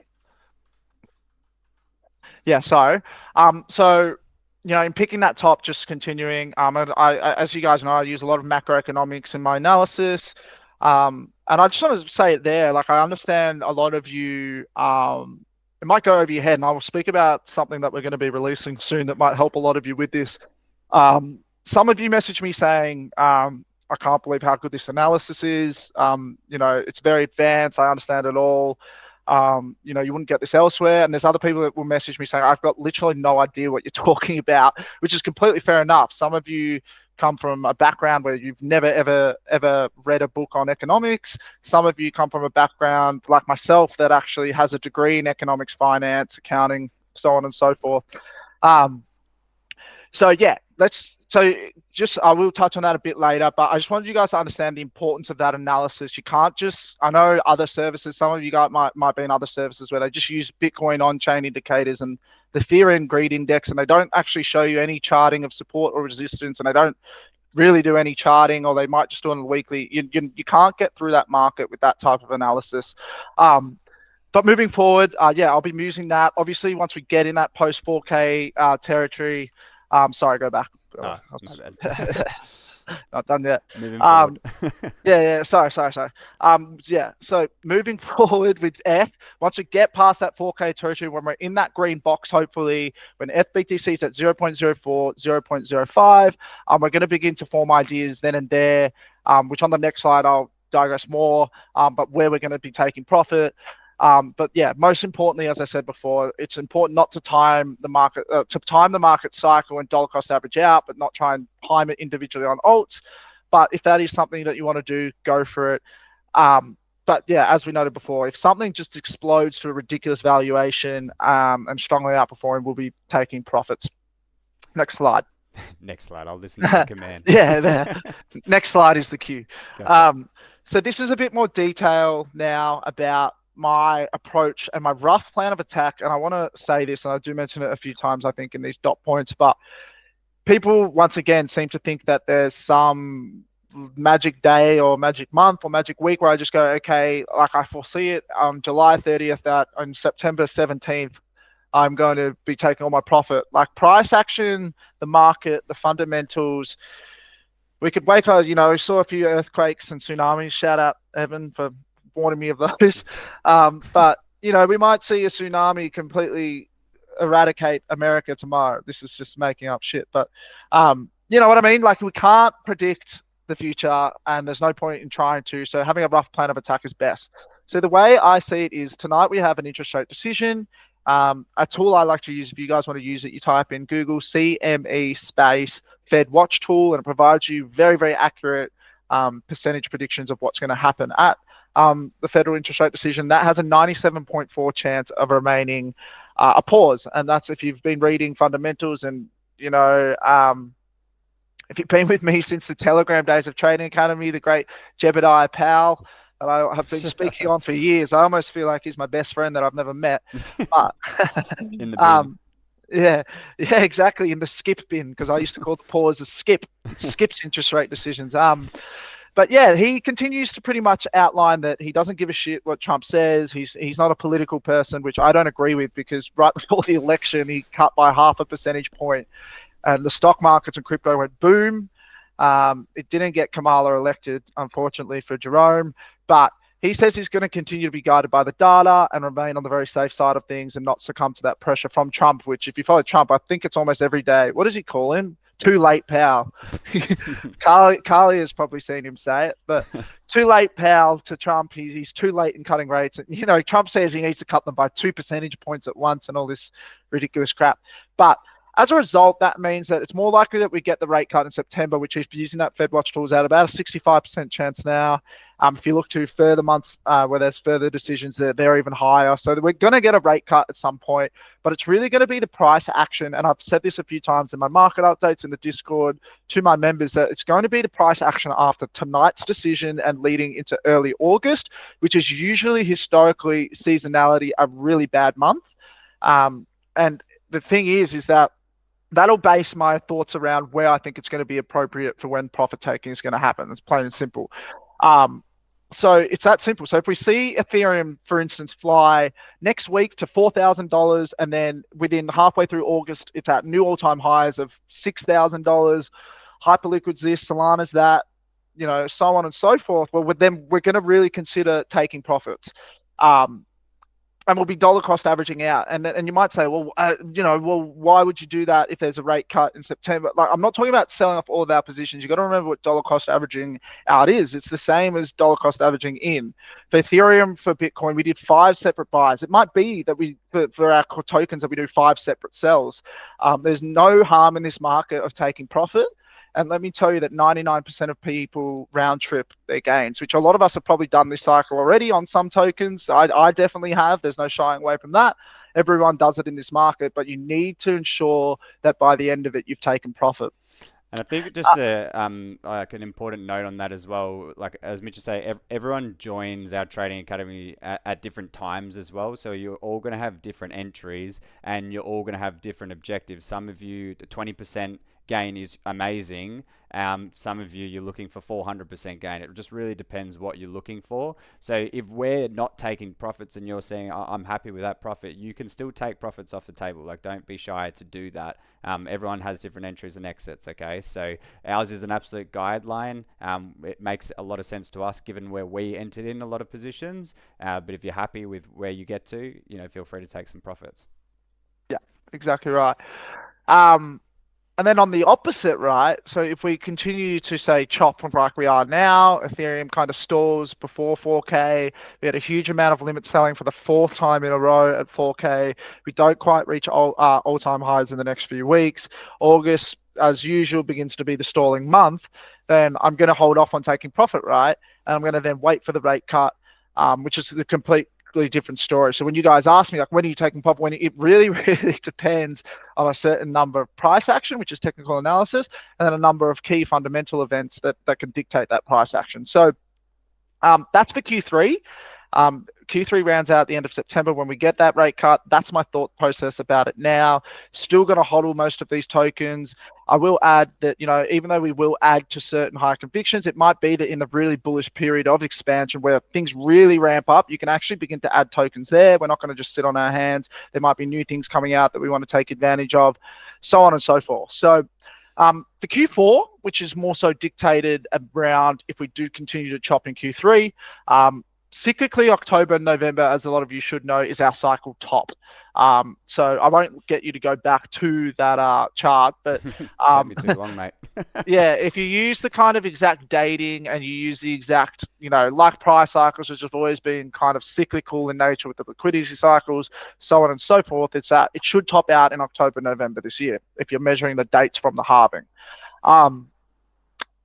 Yeah, so in picking that top, just continuing, I, as you guys know, I use a lot of macroeconomics in my analysis. And I just want to say it there, like I understand a lot of you, it might go over your head, and I will speak about something that we're going to be releasing soon that might help a lot of you with this. Some of you message me saying, I can't believe how good this analysis is. It's very advanced. I understand it all. You wouldn't get this elsewhere. And there's other people that will message me saying, I've got literally no idea what you're talking about, which is completely fair enough. Some of you come from a background where you've never, ever read a book on economics. Some of you come from a background like myself that actually has a degree in economics, finance, accounting, so on and so forth. I will touch on that a bit later, but I just wanted you guys to understand the importance of that analysis. You can't just, I know other services, some of you guys might be in other services where they just use Bitcoin on-chain indicators and the fear and greed index, and they don't actually show you any charting of support or resistance, and they don't really do any charting, or they might just do it on the weekly. You can't get through that market with that type of analysis. But moving forward, I'll be using that. Obviously, once we get in that post 4K territory, sorry, go back. My bad. Not done yet. Moving forward. Sorry. So moving forward with F, once we get past that 4K territory, when we're in that green box, hopefully, when FBTC is at 0.04, 0.05, we're going to begin to form ideas then and there, which on the next slide I'll digress more, but where we're going to be taking profit. But yeah, most importantly, as I said before, it's important not to time the market, cycle and dollar cost average out, but not try and time it individually on alts. But if that is something that you want to do, go for it. But yeah, as we noted before, if something just explodes to a ridiculous valuation and strongly outperforming, we'll be taking profits. Next slide. Next slide. I'll listen to the command. Yeah, there. Next slide is the cue. Gotcha. So this is a bit more detail now about my approach and my rough plan of attack. And I want to say this, and I do mention it a few times, I think, in these dot points, but people, once again, seem to think that there's some magic day or magic month or magic week where I just go, okay, like I foresee it on July 30th, that on September 17th, I'm going to be taking all my profit. Like price action, the market, the fundamentals, we could wake up, we saw a few earthquakes and tsunamis. Shout out, Evan, for warning me of those. But, we might see a tsunami completely eradicate America tomorrow. This is just making up shit. But, you know what I mean? Like, we can't predict the future, and there's no point in trying to. So having a rough plan of attack is best. So the way I see it is tonight we have an interest rate decision. A tool I like to use, if you guys want to use it, you type in Google CME space Fed Watch tool, and it provides you very, very accurate percentage predictions of what's going to happen at the federal interest rate decision. That has a 97.4 chance of remaining a pause. And that's if you've been reading fundamentals and, if you've been with me since the Telegram days of Trading Academy, the great Jebediah Powell that I have been speaking on for years, I almost feel like he's my best friend that I've never met. But, in the bin. Yeah, exactly, in the skip bin, because I used to call the pause a skip. It skips interest rate decisions. But yeah, he continues to pretty much outline that he doesn't give a shit what Trump says. He's not a political person, which I don't agree with, because right before the election, he cut by 0.5 percentage point, and the stock markets and crypto went boom. It didn't get Kamala elected, unfortunately, for Jerome, but He says he's going to continue to be guided by the data and remain on the very safe side of things and not succumb to that pressure from Trump, which if you follow Trump, I think it's almost every day. What does he call him? Too late, pal. Carly has probably seen him say it, but too late, pal, to Trump. He's too late in cutting rates. And, you know, Trump says he needs to cut them by 2 percentage points at once and all this ridiculous crap. But as a result, that means that it's more likely that we get the rate cut in September, which is using that FedWatch tools out about a 65% chance now. If you look to further months where there's further decisions, they're even higher. So we're going to get a rate cut at some point, but it's really going to be the price action. And I've said this a few times in my market updates in the Discord to my members that it's going to be the price action after tonight's decision and leading into early August, which is usually historically seasonality a really bad month. And the thing is that that'll base my thoughts around where I think it's going to be appropriate for when profit taking is going to happen. It's plain and simple. So it's that simple. So if we see Ethereum, for instance, fly next week to $4,000, and then within halfway through August, it's at new all-time highs of $6,000, Hyperliquid's this, Solana's that, you know, so on and so forth. Well, then we're going to really consider taking profits. And we'll be dollar cost averaging out. And you might say, well, why would you do that if there's a rate cut in September? Like, I'm not talking about selling off all of our positions. You've got to remember what dollar cost averaging out is. It's the same as dollar cost averaging in. For Ethereum, for Bitcoin, we did 5 separate buys. It might be that for our tokens that we do 5 separate sells. There's no harm in this market of taking profit. And let me tell you that 99% of people round trip their gains, which a lot of us have probably done this cycle already on some tokens. I definitely have. There's no shying away from that. Everyone does it in this market, but you need to ensure that by the end of it, you've taken profit. And I think just like an important note on that as well, like as Mitch say, everyone joins our trading academy at different times as well. So you're all going to have different entries and you're all going to have different objectives. Some of you, the 20% gain is amazing. Some of you're looking for 400% gain. It just really depends what you're looking for. So if we're not taking profits and you're saying, I'm happy with that profit, you can still take profits off the table. Like, don't be shy to do that. Everyone has different entries and exits, okay? So ours is an absolute guideline. It makes a lot of sense to us given where we entered in a lot of positions. But if you're happy with where you get to, feel free to take some profits. Yeah, exactly right. And then on the opposite, right? So if we continue to say chop like we are now, Ethereum kind of stalls before 4K. We had a huge amount of limit selling for the 4th time in a row at 4K. We don't quite reach all-time highs in the next few weeks. August, as usual, begins to be the stalling month. Then I'm going to hold off on taking profit, right? And I'm going to then wait for the rate cut, which is the complete different story. So when you guys ask me, like, when are you taking profit? It really, really depends on a certain number of price action, which is technical analysis, and then a number of key fundamental events that can dictate that price action. So that's for Q3. Q3 rounds out at the end of September when we get that rate cut. That's my thought process about it now. Still going to hodl most of these tokens. I will add that, even though we will add to certain high convictions, it might be that in the really bullish period of expansion where things really ramp up, you can actually begin to add tokens there. We're not going to just sit on our hands. There might be new things coming out that we want to take advantage of, so on and so forth. So for Q4, which is more so dictated around if we do continue to chop in Q3, cyclically, October and November, as a lot of you should know, is our cycle top. So I won't get you to go back to that chart, but don't be too long, mate. yeah, if you use the kind of exact dating and you use the exact, like price cycles, which have always been kind of cyclical in nature with the liquidity cycles, so on and so forth, it's that it should top out in October, November this year, if you're measuring the dates from the halving.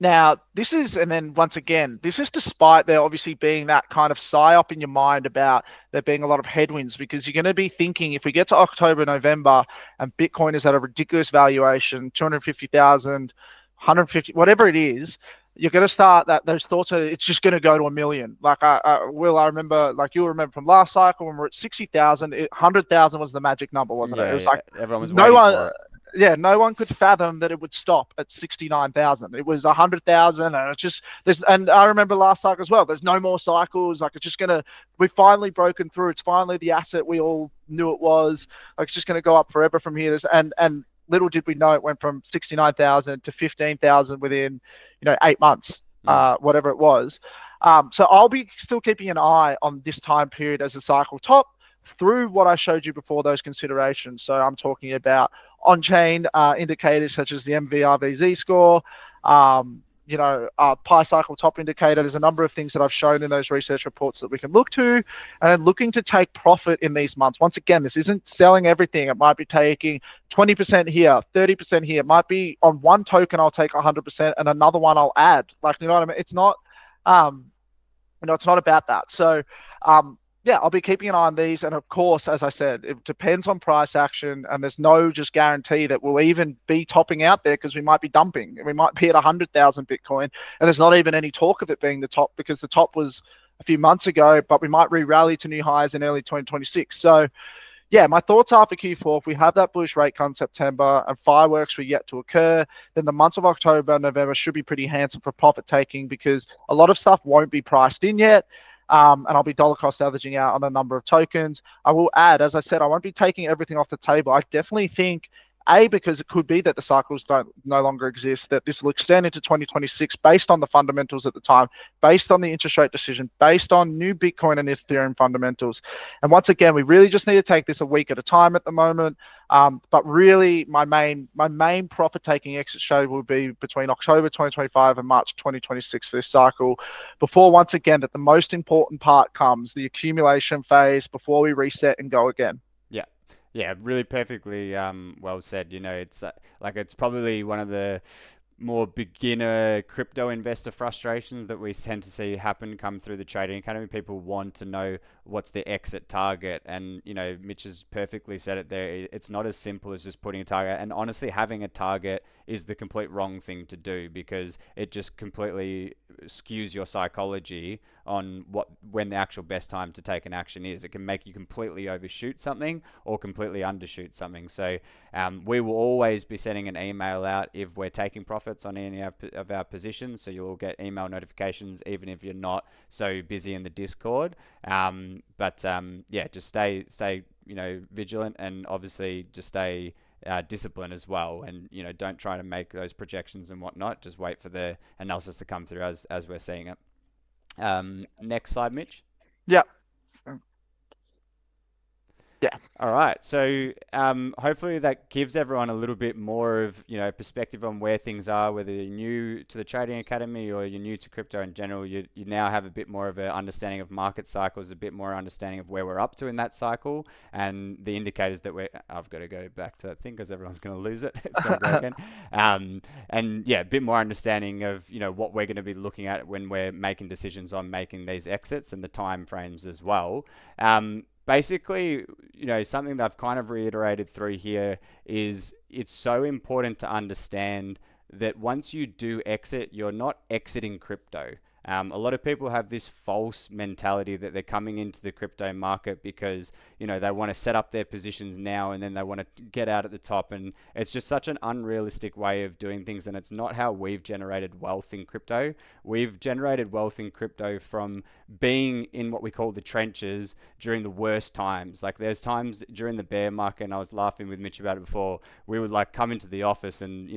Now, this is, and then once again, this is despite there obviously being that kind of psyop in your mind about there being a lot of headwinds, because you're going to be thinking if we get to October, November, and Bitcoin is at a ridiculous valuation, 250,000, 150, whatever it is, you're going to start those thoughts are, it's just going to go to 1 million. Like I remember, like you'll remember from last cycle when we're at 60,000, 100,000 was the magic number, wasn't it? It was like everyone was waiting for it. Yeah, no one could fathom that it would stop at 69,000. It was 100,000, and it's just and I remember last cycle as well. There's no more cycles. Like, it's just we've finally broken through. It's finally the asset we all knew it was. Like, it's just gonna go up forever from here. And little did we know it went from 69,000 to 15,000 within 8 months, whatever it was. So I'll be still keeping an eye on this time period as a cycle top through what I showed you before, those considerations. So I'm talking about on-chain indicators such as the MVRVZ score, pi cycle top indicator. There's a number of things that I've shown in those research reports that we can look to, and looking to take profit in these months. Once again, this isn't selling everything. It might be taking 20% here, 30% here. It might be on one token I'll take 100% and another one I'll add. Like, you know what I mean? It's not, it's not about that. So, yeah, I'll be keeping an eye on these. And of course, as I said, it depends on price action, and there's no just guarantee that we'll even be topping out there, because we might be dumping. We might be at 100,000 Bitcoin, and there's not even any talk of it being the top, because the top was a few months ago, but we might re-rally to new highs in early 2026. So yeah, my thoughts are for Q4, if we have that bullish rate cut in September and fireworks were yet to occur, then the months of October and November should be pretty handsome for profit taking, because a lot of stuff won't be priced in yet. And I'll be dollar cost averaging out on a number of tokens. I will add, as I said, I won't be taking everything off the table. I definitely think, because it could be that the cycles no longer exist, that this will extend into 2026 based on the fundamentals at the time, based on the interest rate decision, based on new Bitcoin and Ethereum fundamentals. And once again, we really just need to take this a week at a time at the moment. But really, my main profit-taking exit strategy will be between October 2025 and March 2026 for this cycle, before, once again, that the most important part comes, the accumulation phase, before we reset and go again. Yeah, really perfectly well said. It's probably one of the more beginner crypto investor frustrations that we tend to see come through the trading academy. People want to know what's the exit target, and Mitch has perfectly said it there. It's not as simple as just putting a target, and honestly, having a target is the complete wrong thing to do, because it just completely skews your psychology on when the actual best time to take an action is. It can make you completely overshoot something or completely undershoot something. So we will always be sending an email out if we're taking profits on any of our positions, so you'll get email notifications even if you're not so busy in the Discord. Just stay vigilant, and obviously just stay discipline as well, and don't try to make those projections and whatnot. Just wait for the analysis to come through as we're seeing it. Next slide, Mitch. Yeah. Yeah. All right. So hopefully that gives everyone a little bit more of perspective on where things are, whether you're new to the Trading Academy or you're new to crypto in general. You now have a bit more of an understanding of market cycles, a bit more understanding of where we're up to in that cycle, and the indicators that I've got to go back to that thing because everyone's going to lose it. It's going to go again. And yeah, a bit more understanding of what we're going to be looking at when we're making decisions on making these exits, and the time frames as well. Basically, something that I've kind of reiterated through here is it's so important to understand that once you do exit, you're not exiting crypto. A lot of people have this false mentality that they're coming into the crypto market because, they want to set up their positions now and then they want to get out at the top. And it's just such an unrealistic way of doing things. And it's not how we've generated wealth in crypto. We've generated wealth in crypto from being in what we call the trenches during the worst times. Like there's times during the bear market, and I was laughing with Mitch about it before, we would like come into the office and,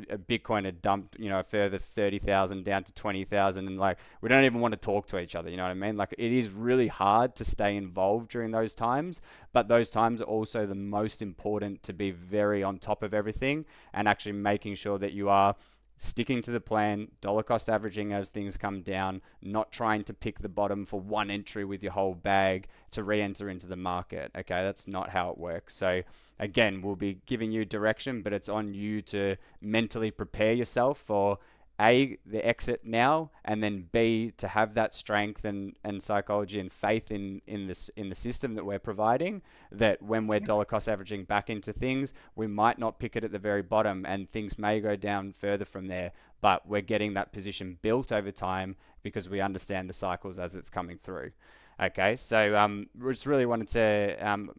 a Bitcoin had dumped, a further 30,000 down to 20,000, and like we don't even want to talk to each other. You know what I mean? Like it is really hard to stay involved during those times, but those times are also the most important to be very on top of everything and actually making sure that you are sticking to the plan, dollar cost averaging as things come down, not trying to pick the bottom for one entry with your whole bag to re-enter into the market. Okay, that's not how it works. So again, we'll be giving you direction, but it's on you to mentally prepare yourself for A, the exit now, and then B, to have that strength and psychology and faith in the system that we're providing, that when we're dollar cost averaging back into things, we might not pick it at the very bottom and things may go down further from there, but we're getting that position built over time because we understand the cycles as it's coming through. Okay, so we just really wanted to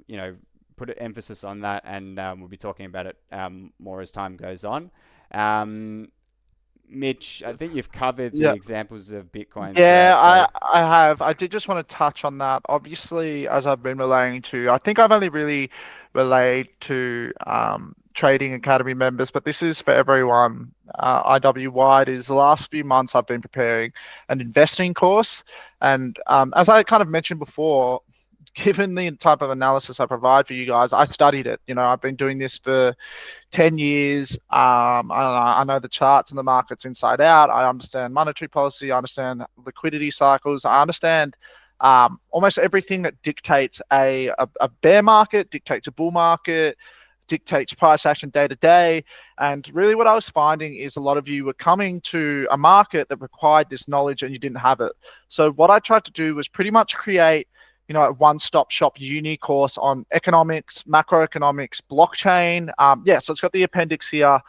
put an emphasis on that, and we'll be talking about it more as time goes on. Mitch, I think you've covered the examples of Bitcoin. Yeah, I have. I did just want to touch on that. Obviously, as I've been relaying to, I think I've only really relayed to Trading Academy members, but this is for everyone IW-wide, is the last few months I've been preparing an investing course. And as I kind of mentioned before, given the type of analysis I provide for you guys, I studied it. I've been doing this for 10 years. I know the charts and the markets inside out. I understand monetary policy. I understand liquidity cycles. I understand almost everything that dictates a bear market, dictates a bull market, dictates price action day to day. And really what I was finding is a lot of you were coming to a market that required this knowledge and you didn't have it. So what I tried to do was pretty much create a one-stop shop uni course on economics, macroeconomics, blockchain. So it's got the appendix here.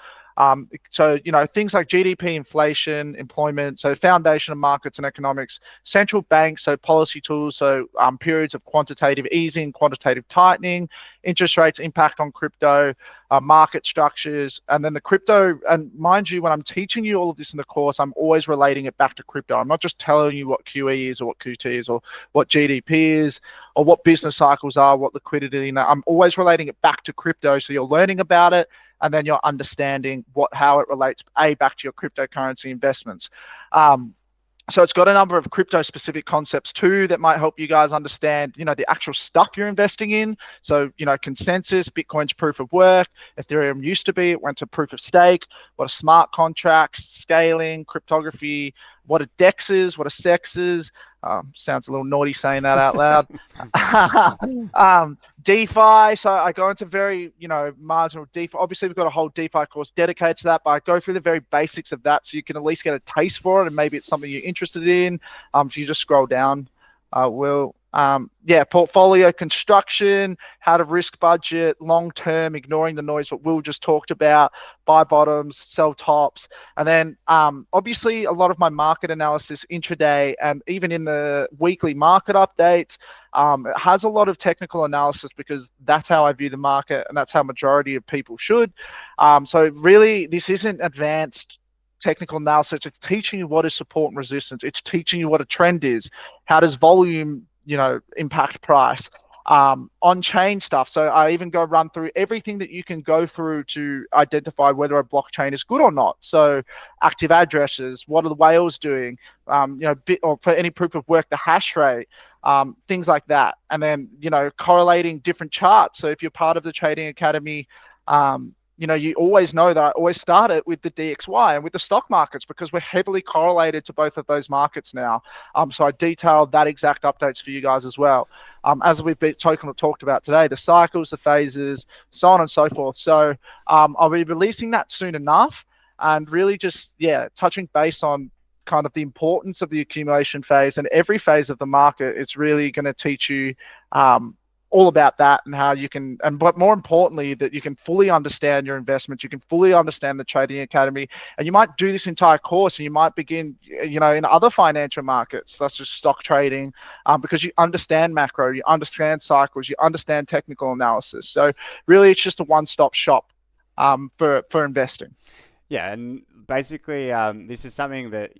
So things like GDP, inflation, employment, so foundation of markets and economics, central banks, so policy tools, so periods of quantitative easing, quantitative tightening, interest rates, impact on crypto, market structures, and then the crypto. And mind you, when I'm teaching you all of this in the course, I'm always relating it back to crypto. I'm not just telling you what QE is or what QT is or what GDP is or what business cycles are, what liquidity. I'm always relating it back to crypto, so you're learning about it, and then you're understanding how it relates back to your cryptocurrency investments. So it's got a number of crypto specific concepts too that might help you guys understand, the actual stuff you're investing in. So, consensus, Bitcoin's proof of work, Ethereum used to be, it went to proof of stake, what are smart contracts, scaling, cryptography, what are DEXs, what are SEXs. Sounds a little naughty saying that out loud. DeFi, so I go into very, marginal DeFi. Obviously, we've got a whole DeFi course dedicated to that, but I go through the very basics of that so you can at least get a taste for it, and maybe it's something you're interested in. If you just scroll down, portfolio construction, how to risk budget, long-term, ignoring the noise, what Will just talked about, buy bottoms, sell tops. And then obviously a lot of my market analysis intraday and even in the weekly market updates, it has a lot of technical analysis because that's how I view the market and that's how majority of people should. So really, this isn't advanced technical analysis. It's teaching you what is support and resistance. It's teaching you what a trend is. How does volume, impact price? On-chain stuff. So I even run through everything that you can go through to identify whether a blockchain is good or not. So active addresses, what are the whales doing? Or for any proof of work, the hash rate, things like that. And then, correlating different charts. So if you're part of the Trading Academy, you always know that I always start it with the DXY and with the stock markets because we're heavily correlated to both of those markets now. So I detailed that exact updates for you guys as well. As we've talked about today, the cycles, the phases, so on and so forth. So I'll be releasing that soon enough and really just, touching base on kind of the importance of the accumulation phase and every phase of the market. It's really going to teach you all about that and how you can, but more importantly, that you can fully understand your investments, you can fully understand the Trading Academy, and you might do this entire course and you might begin, in other financial markets, such as stock trading, because you understand macro, you understand cycles, you understand technical analysis. So really, it's just a one-stop shop for investing. Yeah, and basically, this is something that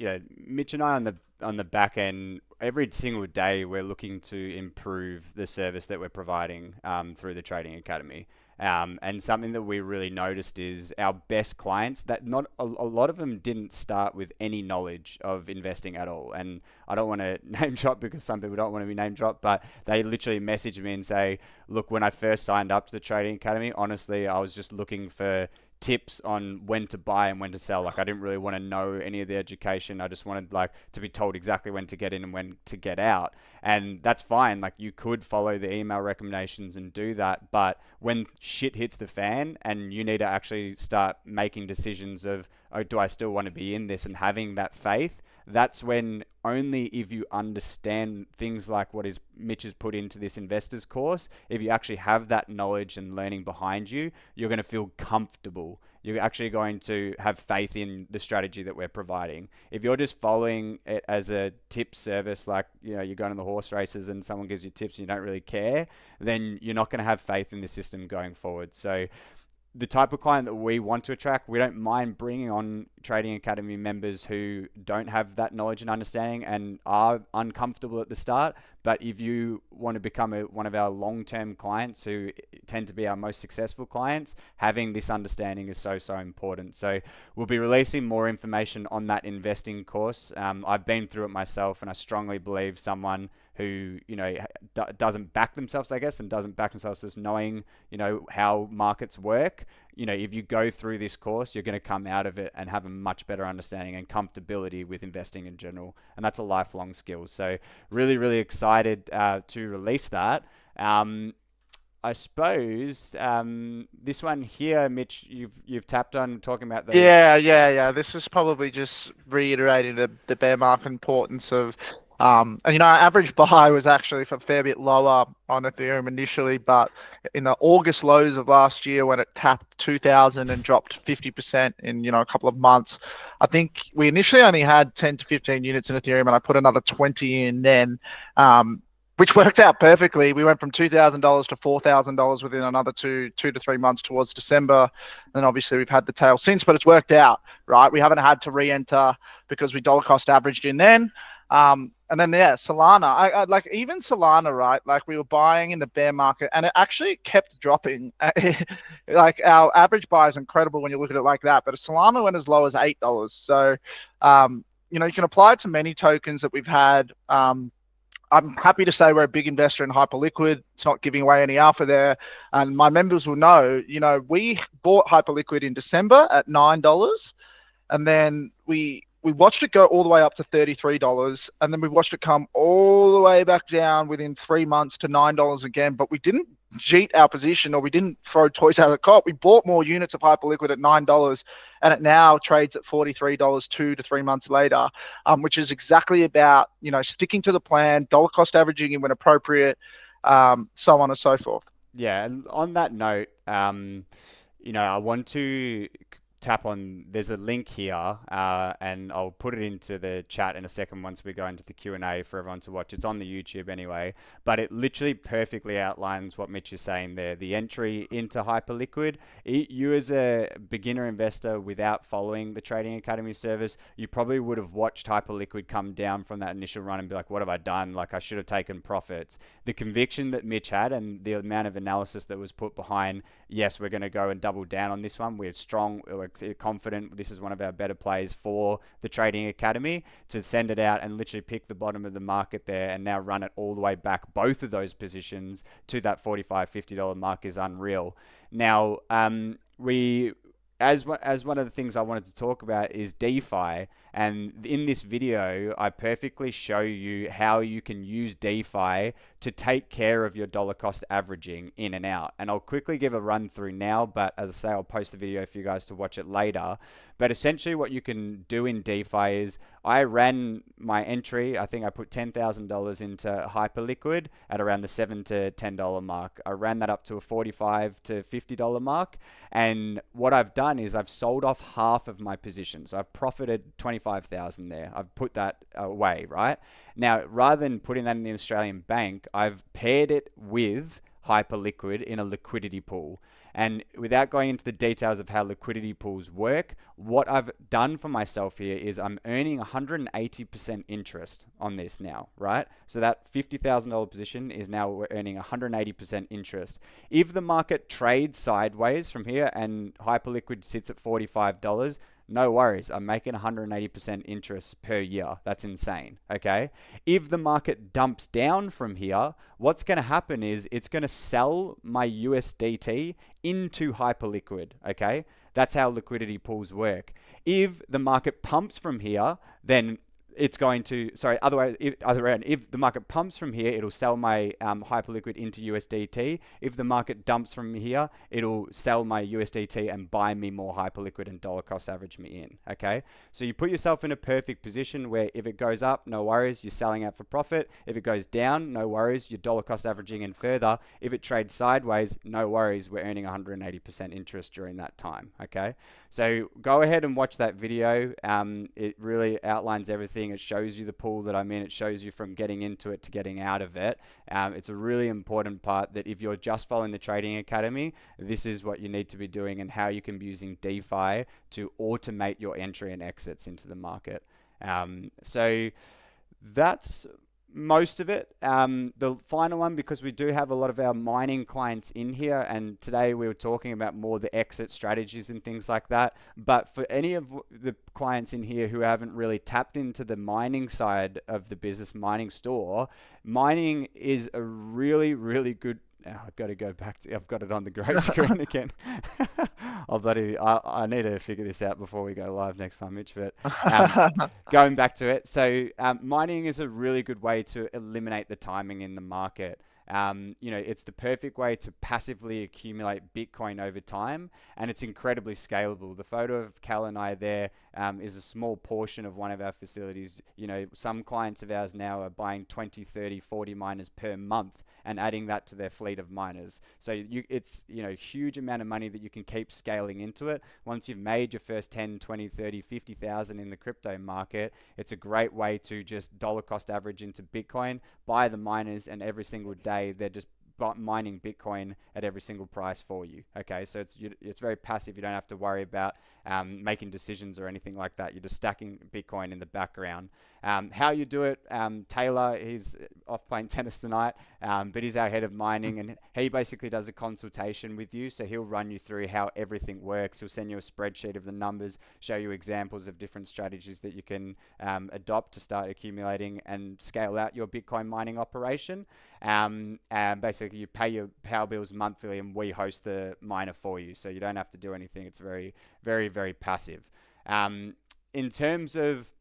Mitch and I on the back end, every single day we're looking to improve the service that we're providing through the Trading Academy. And something that we really noticed is our best clients, that not a lot of them didn't start with any knowledge of investing at all. And I don't want to name drop because some people don't want to be name dropped, but they literally message me and say, look, when I first signed up to the Trading Academy, honestly, I was just looking for tips on when to buy and when to sell. Like I didn't really want to know any of the education. I just wanted to be told exactly when to get in and when to get out. And that's fine. Like you could follow the email recommendations and do that. But when shit hits the fan and you need to actually start making decisions of, oh, do I still want to be in this and having that faith? That's when only if you understand things like what is Mitch has put into this investors course, if you actually have that knowledge and learning behind you, you're going to feel comfortable. You're actually going to have faith in the strategy that we're providing. If you're just following it as a tip service, like, you're going to the horse races and someone gives you tips and you don't really care, then you're not going to have faith in the system going forward. So the type of client that we want to attract, we don't mind bringing on, Trading Academy members who don't have that knowledge and understanding and are uncomfortable at the start. But if you want to become one of our long-term clients who tend to be our most successful clients, having this understanding is so important. So we'll be releasing more information on that investing course. I've been through it myself, and I strongly believe someone who, you know, doesn't back themselves, I guess, and doesn't back themselves as knowing, you know, how markets work. You know, if you go through this course, you're going to come out of it and have a much better understanding and comfortability with investing in general. And that's a lifelong skill. So really excited to release that. I suppose this one here, Mitch, you've tapped on talking about those. Yeah. This is probably just reiterating the bear market importance of, and you know, our average buy was actually a fair bit lower on Ethereum initially, but in the August lows of last year when it tapped 2,000 and dropped 50% in, you know, a couple of months, I think we initially only had 10 to 15 units in Ethereum, and I put another 20 in then. Which worked out perfectly. We went from $2,000 to $4,000 within another two to 3 months towards December. And obviously we've had the tail since, but it's worked out, right? We haven't had to re-enter because we dollar cost averaged in then. And then, yeah, Solana, I like even Solana, right? Like we were buying in the bear market and it actually kept dropping. Like our average buy is incredible when you look at it like that, but Solana went as low as $8. So, you know, you can apply it to many tokens that we've had. I'm happy to say we're a big investor in Hyperliquid. It's not giving away any alpha there. And my members will know, you know, we bought Hyperliquid in December at $9. And then we watched it go all the way up to $33. And then we watched it come all the way back down within 3 months to $9 again. But we didn't cheat our position, or we didn't throw toys out of the cop. We bought more units of Hyperliquid at $9, and it now trades at $43 2 to 3 months later, which is exactly about, you know, sticking to the plan, dollar cost averaging in when appropriate, so on and so forth. Yeah, and on that note, you know, I want to tap on, there's a link here, and I'll put it into the chat in a second once we go into the Q&A for everyone to watch. It's on the YouTube anyway, but it literally perfectly outlines what Mitch is saying there. The entry into Hyperliquid, you as a beginner investor without following the Trading Academy service, you probably would have watched Hyperliquid come down from that initial run and be like, what have I done? Like, I should have taken profits. The conviction that Mitch had and the amount of analysis that was put behind, yes, we're going to go and double down on this one. We're strong, confident this is one of our better plays for the Trading Academy, to send it out and literally pick the bottom of the market there and now run it all the way back, both of those positions, to that $45, $50 mark is unreal. Now, as one of the things I wanted to talk about is DeFi, and in this video I perfectly show you how you can use DeFi to take care of your dollar cost averaging in and out. And I'll quickly give a run through now, but as I say, I'll post the video for you guys to watch it later. But essentially what you can do in DeFi is, I ran my entry, I think I put $10,000 into Hyperliquid at around the $7 to $10 mark. I ran that up to a $45 to $50 mark, and what I've done is I've sold off half of my position. So I've profited 25,000 there. I've put that away, right? Now, rather than putting that in the Australian bank, I've paired it with Hyperliquid in a liquidity pool. And without going into the details of how liquidity pools work, what I've done for myself here is I'm earning 180% interest on this now, right? So that $50,000 position is now earning 180% interest. If the market trades sideways from here and Hyperliquid sits at $45, no worries, I'm making 180% interest per year. That's insane, okay? If the market dumps down from here, what's going to happen is it's going to sell my USDT into Hyperliquid, okay? That's how liquidity pools work. If the market pumps from here, then it's going to, other way around. If the market pumps from here, it'll sell my Hyperliquid into USDT. If the market dumps from here, it'll sell my USDT and buy me more Hyperliquid and dollar cost average me in, okay? So you put yourself in a perfect position where if it goes up, no worries, you're selling out for profit. If it goes down, no worries, you're dollar cost averaging in further. If it trades sideways, no worries, we're earning 180% interest during that time, okay? So go ahead and watch that video. It really outlines everything trading. It shows you the pool that I'm in. It shows you from getting into it to getting out of it. It's a really important part that if you're just following the Trading Academy, this is what you need to be doing and how you can be using DeFi to automate your entry and exits into the market. So that's most of it. The final one, because we do have a lot of our mining clients in here, and today we were talking about more the exit strategies and things like that. But for any of the clients in here who haven't really tapped into the mining side of the business, mining store, mining is a really, really good. I've got to go back to. I've got it on the grey screen again. I need to figure this out before we go live next time, Mitch. But going back to it, so mining is a really good way to eliminate the timing in the market. It's the perfect way to passively accumulate Bitcoin over time, and it's incredibly scalable. The photo of Cal and I there is a small portion of one of our facilities. Some clients of ours now are buying 20, 30, 40 miners per month and adding that to their fleet of miners. So it's a huge amount of money that you can keep scaling into it. Once you've made your first 10, 20, 30, 50,000 in the crypto market, it's a great way to just dollar cost average into Bitcoin, buy the miners, and every single day they're just mining Bitcoin at every single price for you. Okay, so it's very passive. You don't have to worry about making decisions or anything like that. You're just stacking Bitcoin in the background. How you do it, Taylor, he's off playing tennis tonight, but he's our head of mining, and he basically does a consultation with you. So he'll run you through how everything works. He'll send you a spreadsheet of the numbers, show you examples of different strategies that you can adopt to start accumulating and scale out your Bitcoin mining operation. And basically you pay your power bills monthly and we host the miner for you. So you don't have to do anything. It's very, very, very passive. In terms of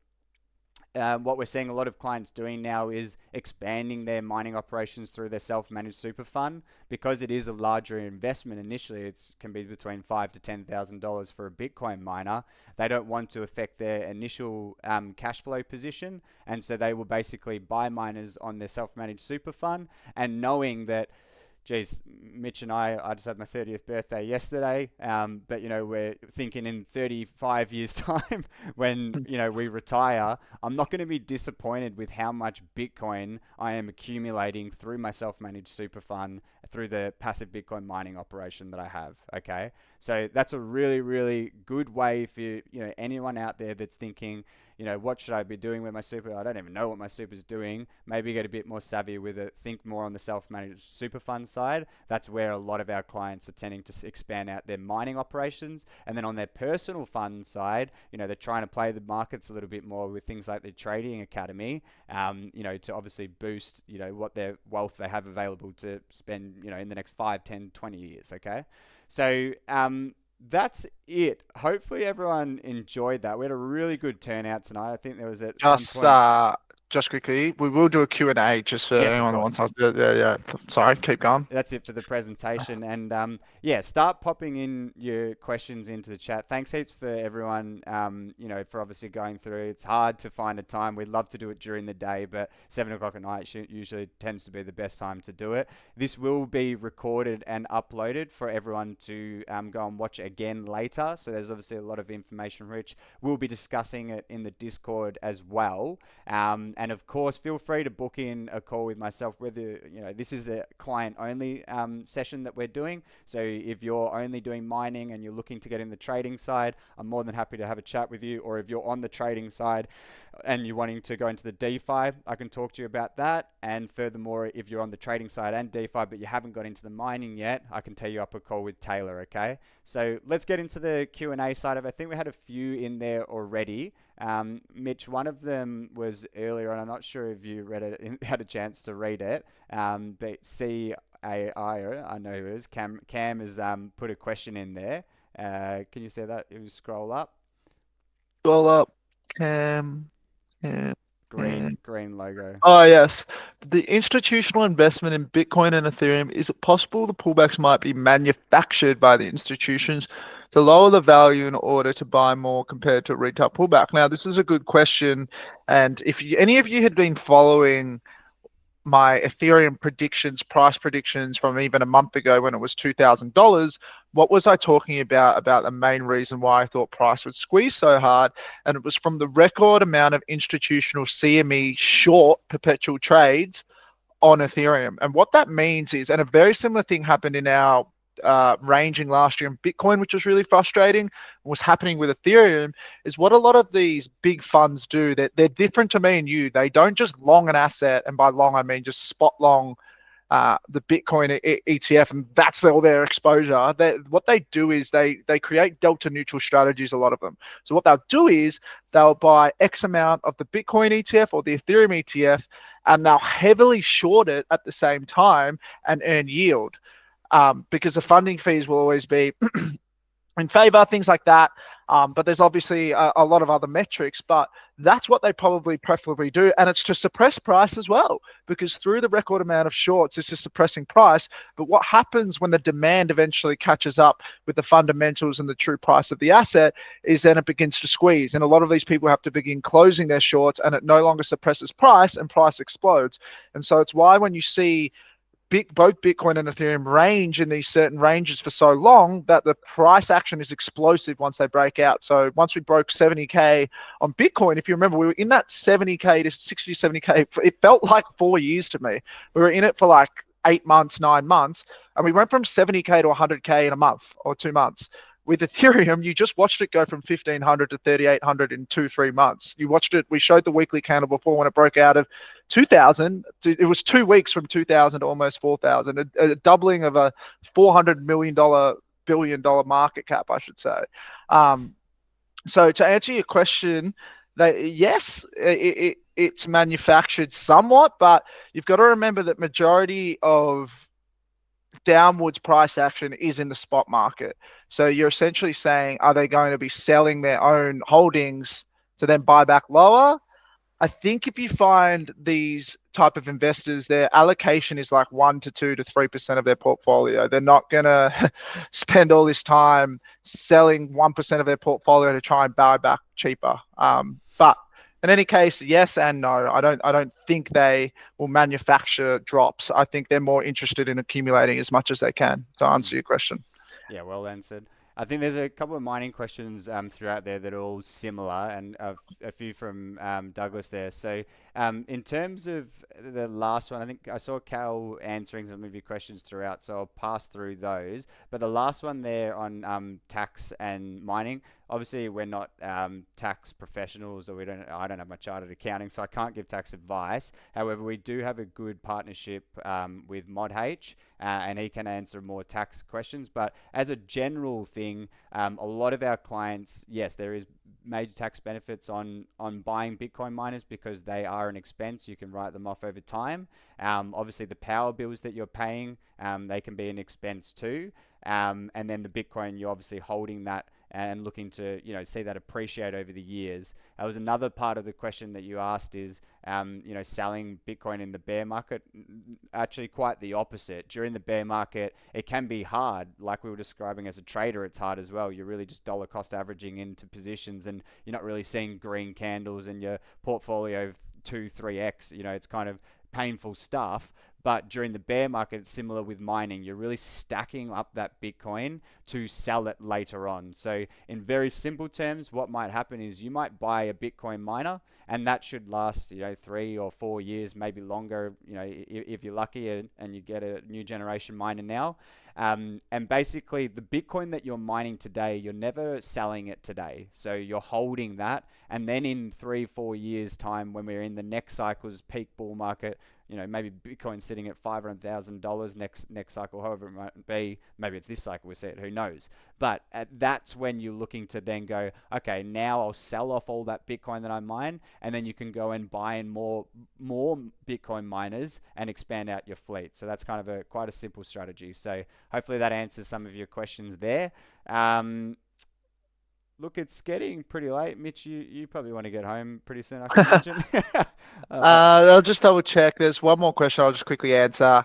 what we're seeing a lot of clients doing now is expanding their mining operations through their self-managed super fund. Because it is a larger investment initially, it can be between $5,000 to $10,000 for a Bitcoin miner. They don't want to affect their initial cash flow position, and so they will basically buy miners on their self-managed super fund, and knowing that, geez, Mitch and I just had my 30th birthday yesterday, but we're thinking in 35 years time when we retire, I'm not going to be disappointed with how much Bitcoin I am accumulating through my self-managed super fund, through the passive Bitcoin mining operation that I have. Okay, so that's a really, really good way for anyone out there that's thinking, what should I be doing with my super? I don't even know what my super is doing. Maybe get a bit more savvy with it. Think more on the self-managed super fund side. That's where a lot of our clients are tending to expand out their mining operations. And then on their personal fund side, they're trying to play the markets a little bit more with things like the Trading Academy, to obviously boost, what their wealth they have available to spend, in the next 5, 10, 20 years. Okay. So, that's it. Hopefully everyone enjoyed that. We had a really good turnout tonight. I think there was at some points... Just quickly, we will do a Q&A just for anyone that wants to. Yeah. Sorry, keep going. That's it for the presentation. And start popping in your questions into the chat. Thanks heaps for everyone, for obviously going through. It's hard to find a time. We'd love to do it during the day, but 7 o'clock at night usually tends to be the best time to do it. This will be recorded and uploaded for everyone to go and watch again later. So there's obviously a lot of information rich. We'll be discussing it in the Discord as well. And of course, feel free to book in a call with myself, whether, this is a client only session that we're doing. So if you're only doing mining and you're looking to get in the trading side, I'm more than happy to have a chat with you. Or if you're on the trading side and you're wanting to go into the DeFi, I can talk to you about that. And furthermore, if you're on the trading side and DeFi, but you haven't got into the mining yet, I can tee you up a call with Taylor, okay? So let's get into the Q&A side of it. I think we had a few in there already. Mitch, one of them was earlier, and I'm not sure if you read it, had a chance to read it, but CAI, I know who it is, Cam has put a question in there. Can you say that? You scroll up. Scroll up, Cam. Green logo. Oh, yes. The institutional investment in Bitcoin and Ethereum, is it possible the pullbacks might be manufactured by the institutions to lower the value in order to buy more compared to a retail pullback? Now, this is a good question. And if any of you had been following my Ethereum predictions, price predictions from even a month ago when it was $2,000, what was I talking about? About the main reason why I thought price would squeeze so hard. And it was from the record amount of institutional CME short perpetual trades on Ethereum. And what that means is, and a very similar thing happened in our ranging last year in Bitcoin, which was really frustrating, was happening with Ethereum, is what a lot of these big funds do. They're different to me and you. They don't just long an asset, and by long I mean just spot long the Bitcoin ETF, and that's all their exposure. What they do is they create delta neutral strategies, a lot of them. So what they'll do is they'll buy X amount of the Bitcoin ETF or the Ethereum ETF, and they'll heavily short it at the same time and earn yield, because the funding fees will always be in favor, things like that. But there's obviously a lot of other metrics, but that's what they probably preferably do. And it's to suppress price as well, because through the record amount of shorts, this is suppressing price. But what happens when the demand eventually catches up with the fundamentals and the true price of the asset is then it begins to squeeze. And a lot of these people have to begin closing their shorts, and it no longer suppresses price, and price explodes. And so it's why when you see both Bitcoin and Ethereum range in these certain ranges for so long, that the price action is explosive once they break out. So once we broke 70K on Bitcoin, if you remember, we were in that 70K to 60, 70K. It felt like 4 years to me. We were in it for like 8 months, 9 months, and we went from 70K to 100K in a month or 2 months. With Ethereum, you just watched it go from 1,500 to 3,800 in 2-3 months. You watched it. We showed the weekly candle before when it broke out of 2,000. It was 2 weeks from 2,000 to almost 4,000, a doubling of a $400 million billion market cap, I should say. So to answer your question, yes, it's manufactured somewhat, but you've got to remember that majority of downwards price action is in the spot market. So you're essentially saying, are they going to be selling their own holdings to then buy back lower? I think if you find these type of investors, their allocation is like 1 to 2 to 3% of their portfolio. They're not going to spend all this time selling 1% of their portfolio to try and buy back cheaper. But in any case, yes and no. I don't think they will manufacture drops. I think they're more interested in accumulating as much as they can, to answer your question. Yeah, well answered. I think there's a couple of mining questions throughout there that are all similar, and a few from Douglas there. So, in terms of the last one, I think I saw Cal answering some of your questions throughout, so I'll pass through those. But the last one there on tax and mining, obviously we're not tax professionals, or I don't have my chartered accounting, so I can't give tax advice. However, we do have a good partnership with ModH, and he can answer more tax questions. But as a general thing, a lot of our clients, yes, there is major tax benefits on buying Bitcoin miners because they are an expense. You can write them off over time. Obviously, the power bills that you're paying, they can be an expense too. And then the Bitcoin, you're obviously holding that and looking to see that appreciate over the years. That was another part of the question that you asked is selling Bitcoin in the bear market. Actually, quite the opposite. During the bear market, it can be hard. Like we were describing, as a trader, it's hard as well. You're really just dollar cost averaging into positions, and you're not really seeing green candles in your portfolio 2-3x. It's kind of painful stuff. But during the bear market, it's similar with mining. You're really stacking up that Bitcoin to sell it later on. So in very simple terms, what might happen is you might buy a Bitcoin miner, and that should last 3 or 4 years, maybe longer, if you're lucky and you get a new generation miner now. And basically, the Bitcoin that you're mining today, you're never selling it today. So you're holding that, and then in 3-4 years' time, when we're in the next cycle's peak bull market, maybe Bitcoin's sitting at $500,000 next cycle, however it might be. Maybe it's this cycle we see it, who knows? But that's when you're looking to then go, okay, now I'll sell off all that Bitcoin that I mine, and then you can go and buy in more Bitcoin miners and expand out your fleet. So that's kind of quite a simple strategy. So hopefully that answers some of your questions there. Look, it's getting pretty late. Mitch, you probably want to get home pretty soon, I can imagine. I'll just double check. There's one more question I'll just quickly answer,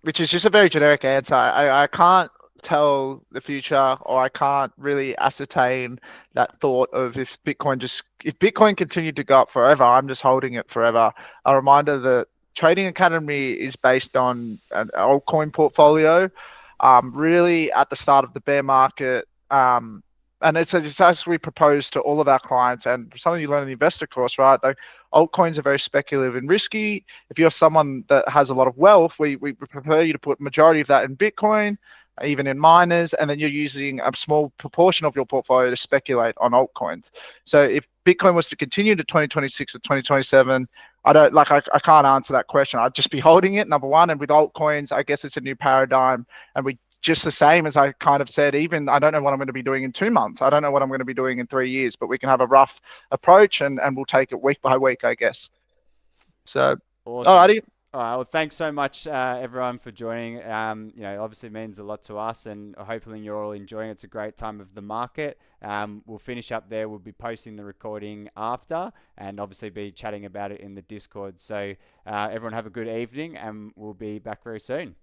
which is just a very generic answer. I can't tell the future, or I can't really ascertain that thought of if Bitcoin continued to go up forever, I'm just holding it forever. A reminder that Trading Academy is based on an altcoin portfolio. Really, at the start of the bear market, and it's as we propose to all of our clients, and something you learn in the investor course, right? Like, altcoins are very speculative and risky. If you're someone that has a lot of wealth, we prefer you to put majority of that in Bitcoin, even in miners, and then you're using a small proportion of your portfolio to speculate on altcoins. So if Bitcoin was to continue to 2026 or 2027, I can't answer that question. I'd just be holding it, number one. And with altcoins, I guess it's a new paradigm. And we just the same as I kind of said, even I don't know what I'm going to be doing in 2 months. I don't know what I'm going to be doing in 3 years, but we can have a rough approach and we'll take it week by week, I guess. So, Awesome. alrighty. All right. Well, thanks so much, everyone, for joining. Obviously means a lot to us, and hopefully you're all enjoying it. It's a great time of the market. We'll finish up there. We'll be posting the recording after, and obviously be chatting about it in the Discord. So, everyone have a good evening, and we'll be back very soon.